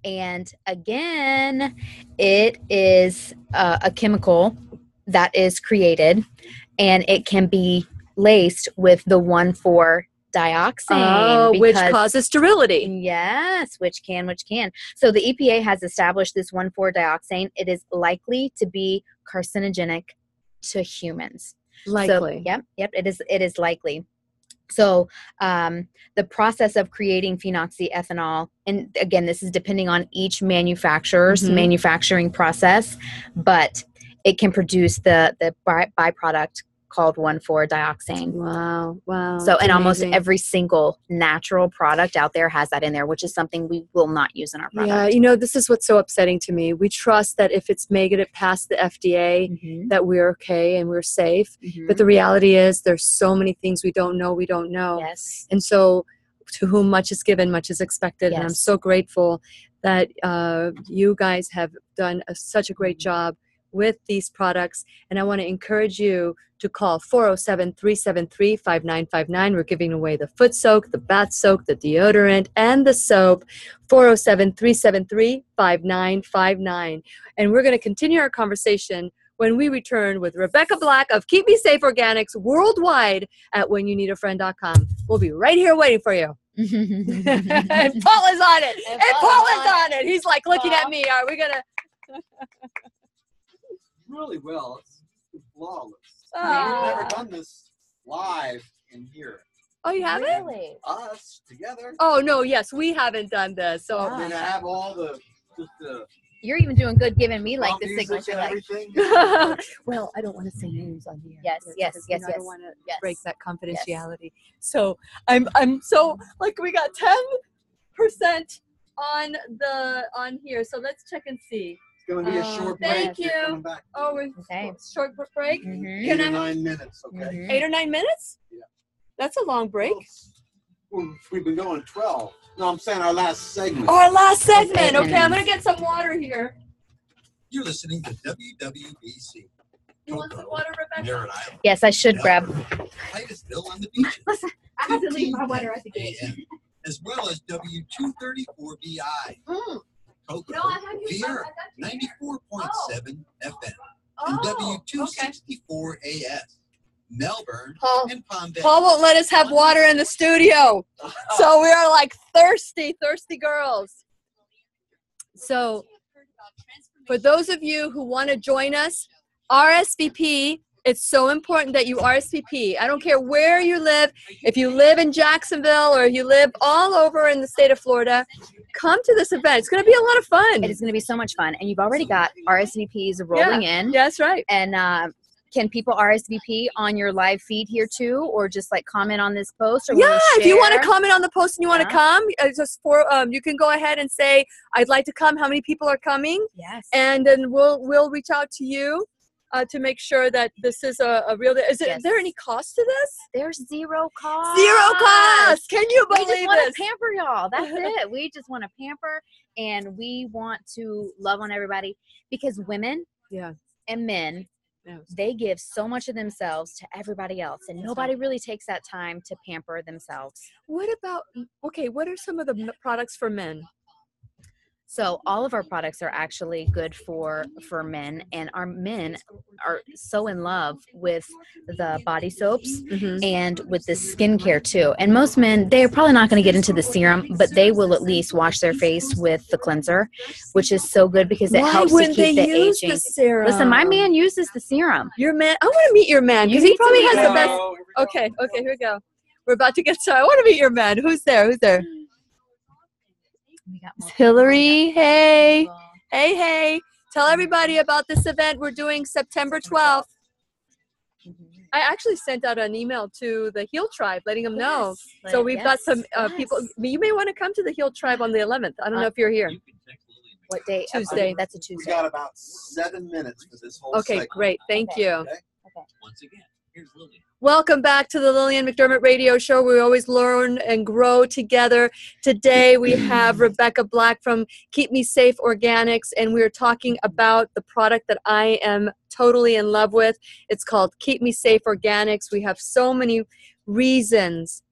And again, it is a chemical that is created, and it can be laced with the 1,4 dioxane. Oh, which because- causes sterility. Yes, which can. So the EPA has established this 1,4-dioxane. It is likely to be carcinogenic to humans. Likely. So, yep, it is likely. So the process of creating phenoxyethanol, and again, this is depending on each manufacturer's manufacturing process, but it can produce the byproduct called 1,4-dioxane. Wow. Wow. So, that's and almost amazing. every single natural product out there has that in there, which is something we will not use in our product. Yeah, you know, this is what's so upsetting to me. We trust that if it's making it past the FDA, Mhm. that we're okay and we're safe. Mhm. But the reality is there's so many things we don't know. Yes. And so to whom much is given, much is expected. And I'm Yes. so grateful that you guys have done such a great job with these products. And I want to encourage you to call 407-373-5959. We're giving away the foot soak, the bath soak, the deodorant, and the soap. 407-373-5959. And we're going to continue our conversation when we return with Rebecca Black of Keep Me Safe Organics worldwide at whenyounneedafriend.com. We'll be right here waiting for you. And Paul is on it. And Paul is on it. He's like looking at me. Are we going to? Really well. It's flawless. Ah. We've never done this live in here. Oh, you haven't? Really? Us together. Oh, no, yes, we haven't done this. So We're gonna have all the just the You're even doing good giving me like the music signature. and Like, everything. well, I don't want to say names on here. Yes, yes, because, yes, I yes, don't want to yes. break that confidentiality. So I'm so like we got 10% on here. So let's check and see. It's gonna be a short break. Thank You're you. coming back. Oh, we're Okay. short break. Mhm. 8 or 9 minutes, okay? Mhm. 8 or 9 minutes? Yeah. That's a long break. Well, we've been going 12. No, I'm saying our last segment. Our last segment. Eight Okay, I'm minutes. gonna get some water here. You're listening to WWBC. You want some water, Rebecca? Merritt Island. Yes, I should grab. Titusville on the beaches. I had to leave my water at the gate. AM, as well as W234BI. Mm. Cocoa, No, I had you. Viera, I got you. 94.7 FM, Oh, and okay. W264 AS. Melbourne Paul, and Palm Bay. Paul won't let us have water in the studio. So we are like thirsty girls. So for those of you who want to join us, RSVP, it's so important that you RSVP. I don't care where you live. If you live in Jacksonville or you live all over in the state of Florida, come to this event. It's going to be a lot of fun. It is going to be so much fun, and you've already got RSVPs rolling in. Yeah, that's right. And can people RSVP on your live feed here too, or just like comment on this post? Or Yeah, if you want to share? comment on the post and you want to Yeah. come, just for you can go ahead and say, "I'd like to come." How many people are coming? Yes. And then we'll reach out to you to make sure that this is a real. Is Yes. there any cost to this? There's zero cost. Zero cost. Can you We just believe want this? to pamper y'all. That's it. We just want to pamper, and we want to love on everybody, because women Yeah. and men, they give so much of themselves to everybody else, and nobody really takes that time to pamper themselves. What about? Okay, what are some of the products for men? So all of our products are actually good for men, and our men are so in love with the body soaps and with the skincare too. And most men, they're probably not going to get into the serum, but they will at least wash their face with the cleanser, which is so good because it Why helps to wouldn't keep they the use aging. the serum? Listen, my man uses the serum. Your man. I want to meet your man because You he need to probably meet has my the man. best. Okay, here we go. We're about to get started. I want to meet your man. Who's there? We got multiple Hillary. Hey. people. Hey. Tell everybody about this event we're doing September 12th. I actually sent out an email to the Heal Tribe letting them know. So we've got some people. You may want to come to the Heal Tribe on the 11th. I don't know if you're here. You can text Lillian. What day? Tuesday. That's a We Tuesday. got about 7 minutes for this whole Okay, segment. great. Thank Okay. you. Okay? Once again, here's Lillian. Welcome back to the Lillian McDermott Radio Show. We always learn and grow together. Today we have Rebecca Black from Keep Me Safe Organics, and we're talking about the product that I am totally in love with. It's called Keep Me Safe Organics. We have so many reasons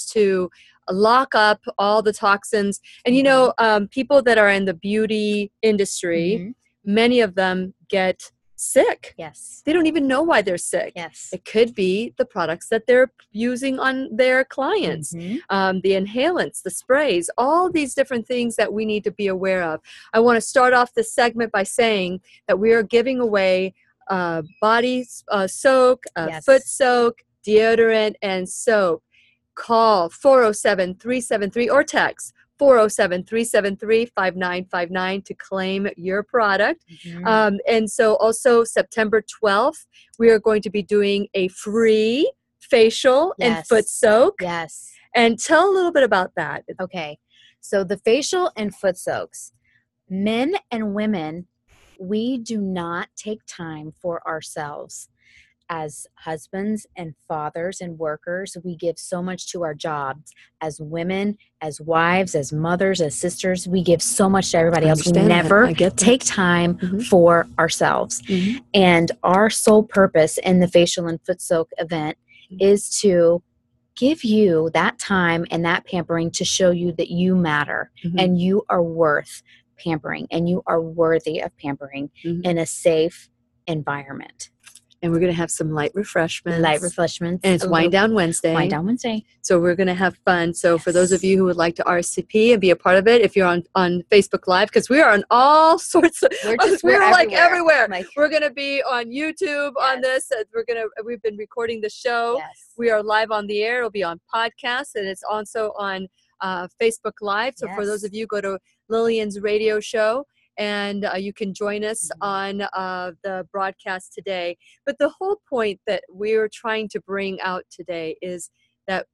to lock up all the toxins. And you know, people that are in the beauty industry, Mhm. many of them get sick. Yes. They don't even know why they're sick. Yes. It could be the products that they're using on their clients, Mhm. the inhalants, the sprays, all these different things that we need to be aware of. I want to start off this segment by saying that we are giving away body soak, Yes. foot soak, deodorant, and soap. Call 407-373 or text 407-373-5959 to claim your product. Mhm. And so also September 12th, we are going to be doing a free facial and foot Yes. soak. Yes. And tell a little bit about that. Okay. So the facial and foot soaks, men and women, we do not take time for ourselves. As husbands and fathers and workers, we give so much to our jobs. As women, as wives, as mothers, as sisters, we give so much to everybody else. We Understand that. never I get that. take time Mhm. for ourselves. Mhm. And our sole purpose in the facial and foot soak event is to give you that time and that pampering to show you that you matter Mhm. and you are worth pampering and you are worthy of pampering Mhm. in a safe environment. And we're going to have some light refreshments. Light refreshments. And it's a Wind little- Down Wednesday. Wind Down Wednesday. So we're going to have fun. So for those of Yes. you who would like to RSVP and be a part of it, if you're on Facebook Live, because we are on all sorts of, We're like everywhere. Like, We're going to be on YouTube on this. We've been recording the show. yes. We are live on the air. It'll be on podcast, and it's also on Facebook Live. So for those Yes. of you, go to Lillian's radio show, and you can join us Mhm. on the broadcast today. But the whole point that we're trying to bring out today is that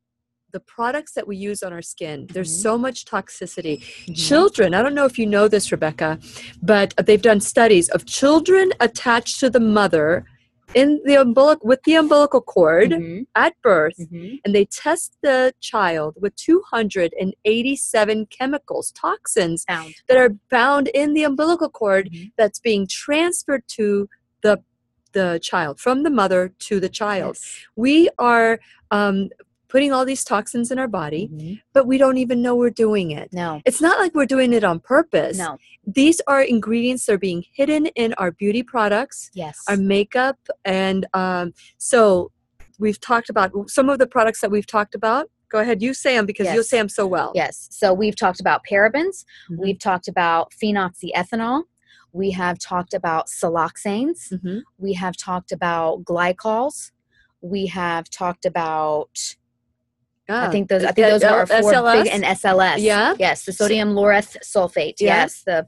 the products that we use on our skin, there's Mhm. so much toxicity. Mhm. Children, I don't know if you know this, Rebecca, but they've done studies of children attached to the mother in the with the umbilical cord Mhm. at birth, Mhm. and they test the child with 287 chemicals, toxins Found. that are found in the umbilical cord Mhm. that's being transferred to the child, from the mother to the child. Yes. We are putting all these toxins in our body, Mhm. but we don't even know we're doing it. No. It's not like we're doing it on purpose. No. These are ingredients that are being hidden in our beauty products, Yes. our makeup, and so we've talked about some of the products that we've talked about. Go ahead, you say them because you'll Yes. say them so well. Yes. So we've talked about parabens. Mhm. We've talked about phenoxyethanol. We have talked about siloxanes. Mhm. We have talked about glycols. We have talked about, I think those are our four SLS? big, and SLS. Yeah. Yes. The sodium lauryl sulfate. Yeah. Yes. The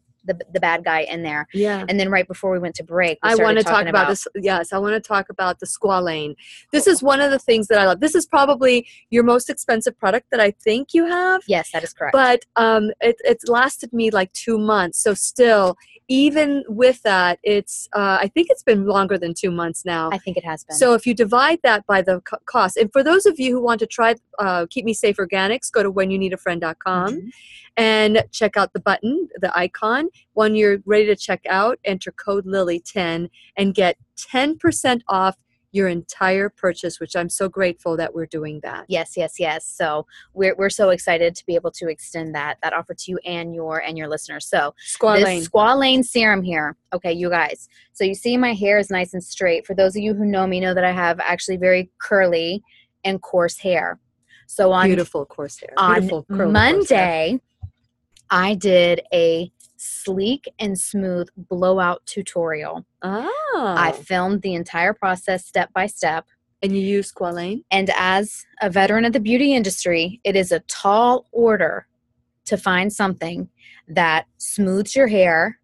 bad guy in there. Yeah. And then right before we went to break, we I started want to talk talking about this. Yes, I want to talk about the Squalane. This is one of the things that I love. This is probably your most expensive product that I think you have. Yes, that is correct. But it's lasted me like 2 months. So still, even with that, it's I think it's been longer than 2 months now. I think it has been. So if you divide that by the cost, and for those of you who want to try Keep Me Safe Organics, go to whenyouneedafriend.com. Mhm. and check out the button, the icon. When you're ready to check out, enter code Lily10 and get 10% off your entire purchase, which I'm so grateful that we're doing that. Yes, yes, yes. So we're so excited to be able to extend that offer to you and your listeners. So Squalane. this Squalane serum here. Okay, you guys. So you see my hair is nice and straight. For those of you who know me, know that I have actually very curly and coarse hair. So on Beautiful coarse hair. on Beautiful curly coarse hair. Monday, I did a sleek and smooth blowout tutorial. Oh. I filmed the entire process step by step. And you use Squalane? And as a veteran of the beauty industry, it is a tall order to find something that smooths your hair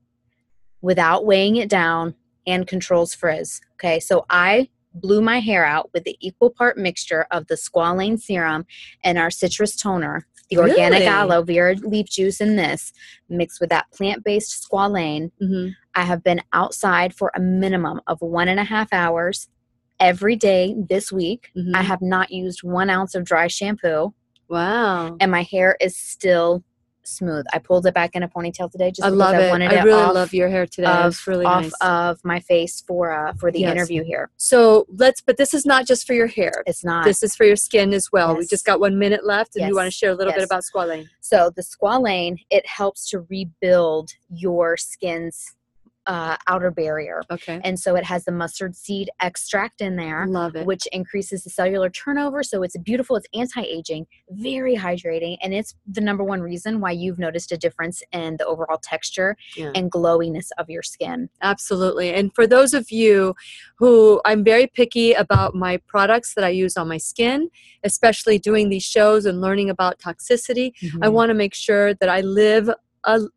without weighing it down and controls frizz. Okay, so I blew my hair out with the equal part mixture of the Squalane serum and our citrus toner, the organic Really? aloe vera leaf juice in this, mixed with that plant-based Squalane. Mm-hmm. I have been outside for a minimum of 1.5 hours every day this week. Mhm. I have not used 1 ounce of dry shampoo, Wow. and my hair is still smooth. I pulled it back in a ponytail today just I because love I it. wanted I it really off, love your hair today. It's really off nice. of my face for the Yes. interview here. So but this is not just for your hair. It's not. This is for your skin as well. We Yes. just got 1 minute left, and you want to Yes. share a little bit Yes. about Squalane. So the Squalane, it helps to rebuild your skin's outer barrier. Okay. And so it has the mustard seed extract in there, Love it. which increases the cellular turnover. So it's beautiful. It's anti-aging, very hydrating. And it's the number one reason why you've noticed a difference in the overall texture Yeah. and glowiness of your skin. Absolutely. And for those of you who, I'm very picky about my products that I use on my skin, especially doing these shows and learning about toxicity, I want to make sure that I live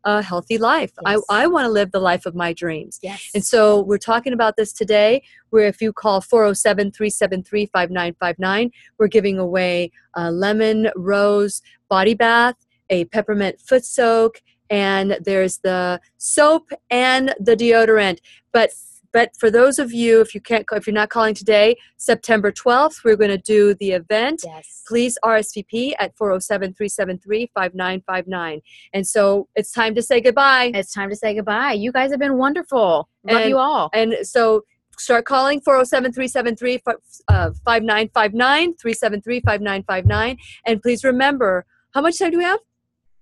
a healthy life. Yes. I want to live the life of my dreams. Yes. And so we're talking about this today, where if you call 407-373-5959, we're giving away a lemon rose body bath, a peppermint foot soak, and there's the soap and the deodorant. But for those of you, if you're not calling today, September 12th, we're going to do the event. Yes. Please RSVP at 407-373-5959. And so it's time to say goodbye. It's time to say goodbye. You guys have been wonderful. Love you all. And so start calling 407-373-5959, 373-5959. And please remember, how much time do we have?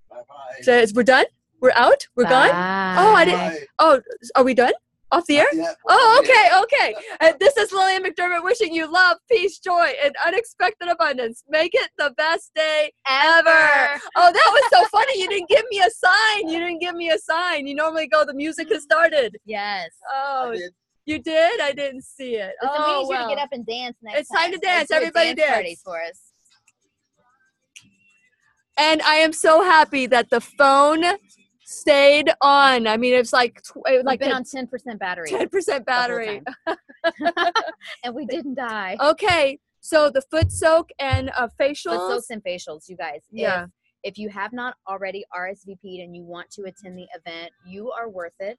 Bye-bye. So we're done? We're out? We're gone? Oh, I didn't. Bye. Oh, are we done? Off the air? Yeah. Oh, okay. This is Lillian McDermott wishing you love, peace, joy, and unexpected abundance. Make it the best day ever. Oh, that was so funny. You didn't give me a sign. You normally go, the music has started. Yes. Oh, I did. you did? I didn't see it. Listen, we Oh, need you to well. get up and dance next It's time to dance. Let's do a Everybody dance party dance. for us. And I am so happy that the phone stayed on. I mean, it's like We've like been a on 10% battery. 10% battery. And we didn't die. Okay, so the foot soak and facials. Foot soaks and facials, you guys. Yeah. If you have not already RSVP'd and you want to attend the event, you are worth it.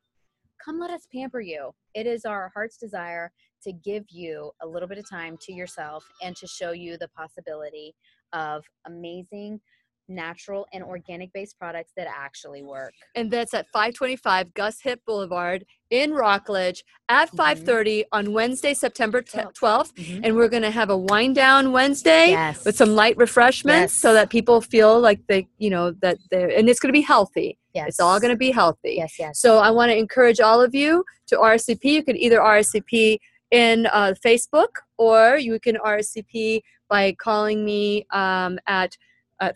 Come let us pamper you. It is our heart's desire to give you a little bit of time to yourself and to show you the possibility of amazing natural and organic based products that actually work. And that's at 525 Gus Hip Boulevard in Rockledge at 5:30 on Wednesday, September 12th. And we're going to have a wind down Wednesday Yes. with some light refreshments so that people feel like they, that they're, and it's going to be healthy. Yes. It's all going to be healthy. Yes, yes. So I want to encourage all of you to RSVP. You could either RSVP in Facebook, or you can RSVP by calling me at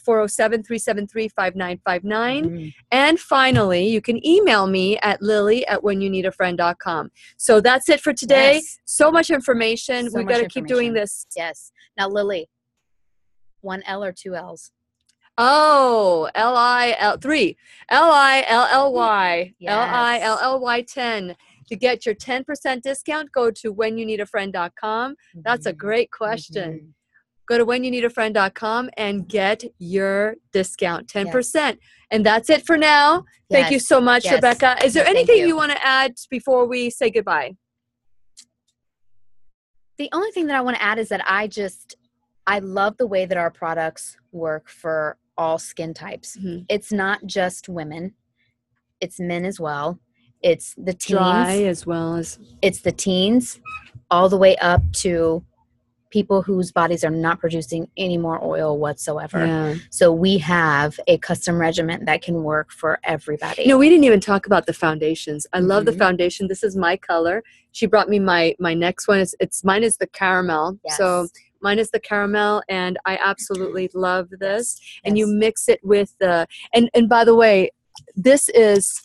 407-373-5959. And finally, you can email me at lily@whenyouneedafriend.com. So that's it for today. Yes. So much information. So We've much got to keep doing information. this. Yes. Now, Lily, 1 L or 2 L's? Oh, Lilly, Lilly, Yes. Lilly 10. To get your 10% discount, go to whenyouneedafriend.com. That's a great question. Go to whenyouneedafriend.com and get your discount, 10%. And that's it for now. Thank you so much, Yes. Rebecca. Is there No, thank anything you. you want to add before we say goodbye? The only thing that I want to add is that I love the way that our products work for all skin types. Mm-hmm. It's not just women. It's men as well. It's the teens. Dry as well as... It's the teens all the way up to people whose bodies are not producing any more oil whatsoever. Yeah. So we have a custom regimen that can work for everybody. We didn't even talk about the foundations. I love the foundation. This is my color. She brought me my next one. Mine is the caramel. Yes. So mine is the caramel, and I absolutely love this. And you Yes. mix it with the, and by the way, this is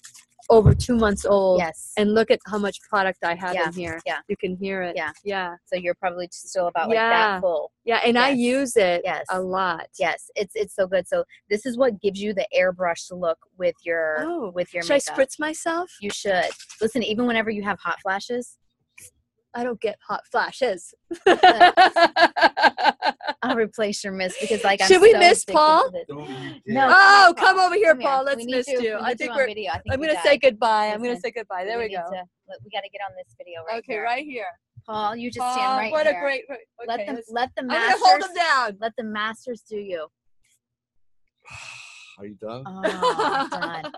over 2 months old. Yes. And look at how much product I have Yeah. in here. Yeah. You can hear it. Yeah. Yeah. So you're probably still about like Yeah. that full. Yeah. And I Yes. use it Yes. a lot. Yes, it's so good. So this is what gives you the airbrush look with your Should makeup. I spritz myself? You should. Listen, even whenever you have hot flashes, I don't get hot flashes. I'll replace your mist because I'm Should we so miss addicted Paul? to this. Don't No. Oh, come over here, Come Paul. here. Let's We miss need to- you. we I need think you we're. on video. I think I'm we gonna got say it. goodbye. I'm gonna Listen, say goodbye. There we need go. we got to get on this video right Okay, here. right here. Paul, you just Paul, stand right what here. a great. Let Okay, them let's- let the I'm masters gonna hold him down. let the masters do you. Are you done? Oh, done.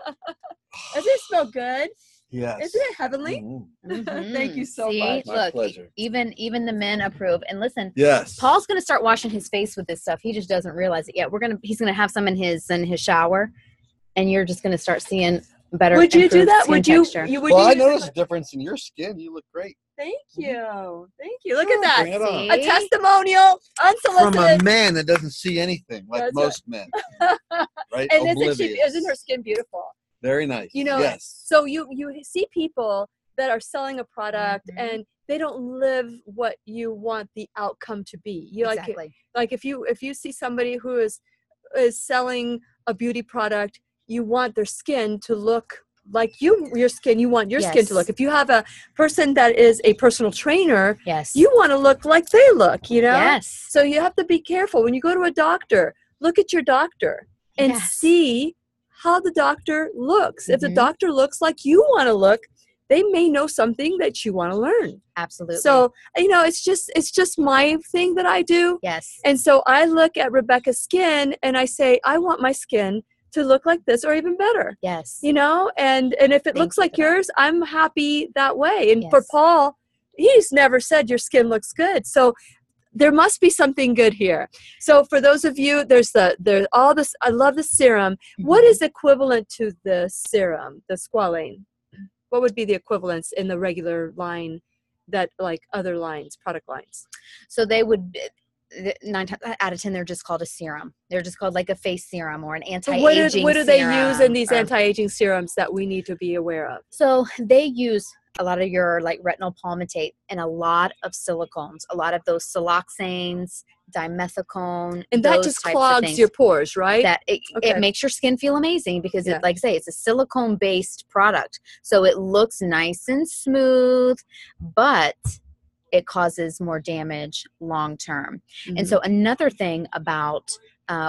Does it smell good? Yes. Isn't it heavenly? Mhm. Thank you so See? much. My Look, pleasure. even the men approve. And listen, Yes. Paul's gonna start washing his face with this stuff. He just doesn't realize it yet. He's gonna have some in his shower, and you're just gonna start seeing better. Would you do improved that? skin Would you? texture. Would Well, I you? noticed a difference in your skin. You look great. Thank you. Thank you. Look Sure, at that. bring it on. A testimonial, From a unsolicited. man that doesn't see anything like That's most men. Right? And Oblivious. isn't her skin beautiful? Very nice. You know, yes. so you see people that are selling a product and they don't live what you want the outcome to be. You Exactly. like if you see somebody who is selling a beauty product, you want their skin to look like your skin. You want your skin to look. If you have a person that is a personal trainer, Yes. you want to look like they look, you know? Yes. So you have to be careful. When you go to a doctor, look at your doctor and see how the doctor looks. If the doctor looks like you want to look, they may know something that you want to learn. Absolutely. So, you know, it's just my thing that I do. Yes. And so I look at Rebecca's skin and I say, I want my skin to look like this or even better. Yes. You know, and if it looks like yours, I'm happy that way. And for Paul, he's never said your skin looks good. So there must be something good here. So for those of you, there's all this. I love the serum. What is equivalent to the serum, the Squalane? What would be the equivalence in the regular line that like other lines, product lines? So they would, 9 times out of 10, they're just called a serum. They're just called like a face serum or an anti-aging serum. What do they use in these anti-aging serums that we need to be aware of? So they use a lot of your like retinol palmitate and a lot of silicones, a lot of those siloxanes, dimethicone. And that just clogs your pores, right? That it makes your skin feel amazing because it, like I say, it's a silicone based product. So it looks nice and smooth, but it causes more damage long term. And so another thing about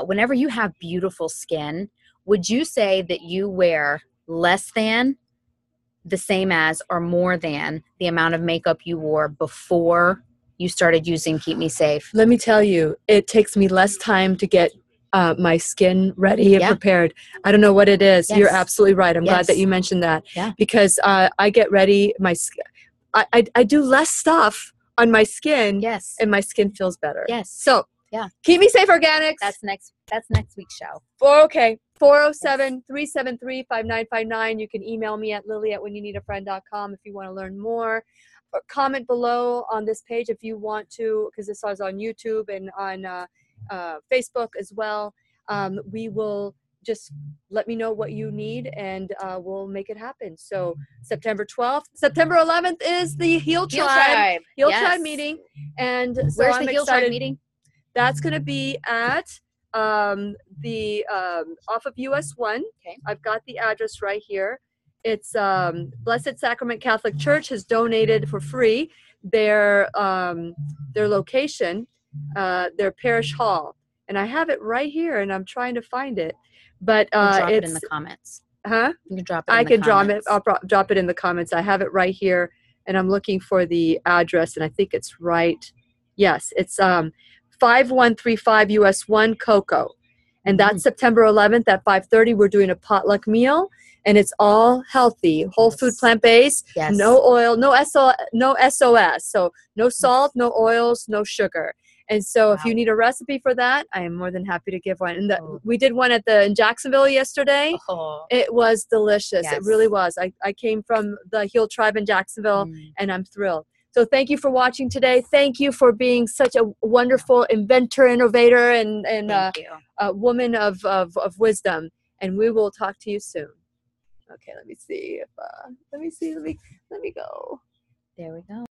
whenever you have beautiful skin, would you say that you wear less than, the same as, or more than the amount of makeup you wore before you started using Keep Me Safe? Let me tell you, it takes me less time to get my skin ready and prepared. I don't know what it is. You're absolutely right. I'm glad that you mentioned that. Because I get ready, I do less stuff on my skin, and my skin feels better. So Keep Me Safe Organics. That's next week's show. 407-373-5959. You can email me at lily@whenyouneedafriend.com if you want to learn more. Or comment below on this page if you want to, because this is on YouTube and on Facebook as well. We will just let me know what you need and we'll make it happen. So September 12th, September 11th is the Heal Tribe meeting. And so where's I'm the Heal Tribe meeting? That's going to be at the off of US 1. Okay. I've got the address right here. It's Blessed Sacrament Catholic Church has donated for free their location, their parish hall, and I have it right here, and I'm trying to find it. But drop it in the comments. Huh? You can drop it. In the comments. I'll drop it in the comments. I have it right here, and I'm looking for the address, and I think it's right. Yes, it's 5135 US 1 Cocoa. And that's September 11th at 5:30. We're doing a potluck meal, and it's all healthy, whole food, plant-based, no oil, no SOS. So no salt, no oils, no sugar. And so if you need a recipe for that, I am more than happy to give one. And we did one in Jacksonville yesterday. It was delicious. It really was. I came from the Heal Tribe in Jacksonville, and I'm thrilled. So thank you for watching today. Thank you for being such a wonderful inventor, innovator, and a woman of wisdom. And we will talk to you soon. Okay, let me see if let me go. There we go.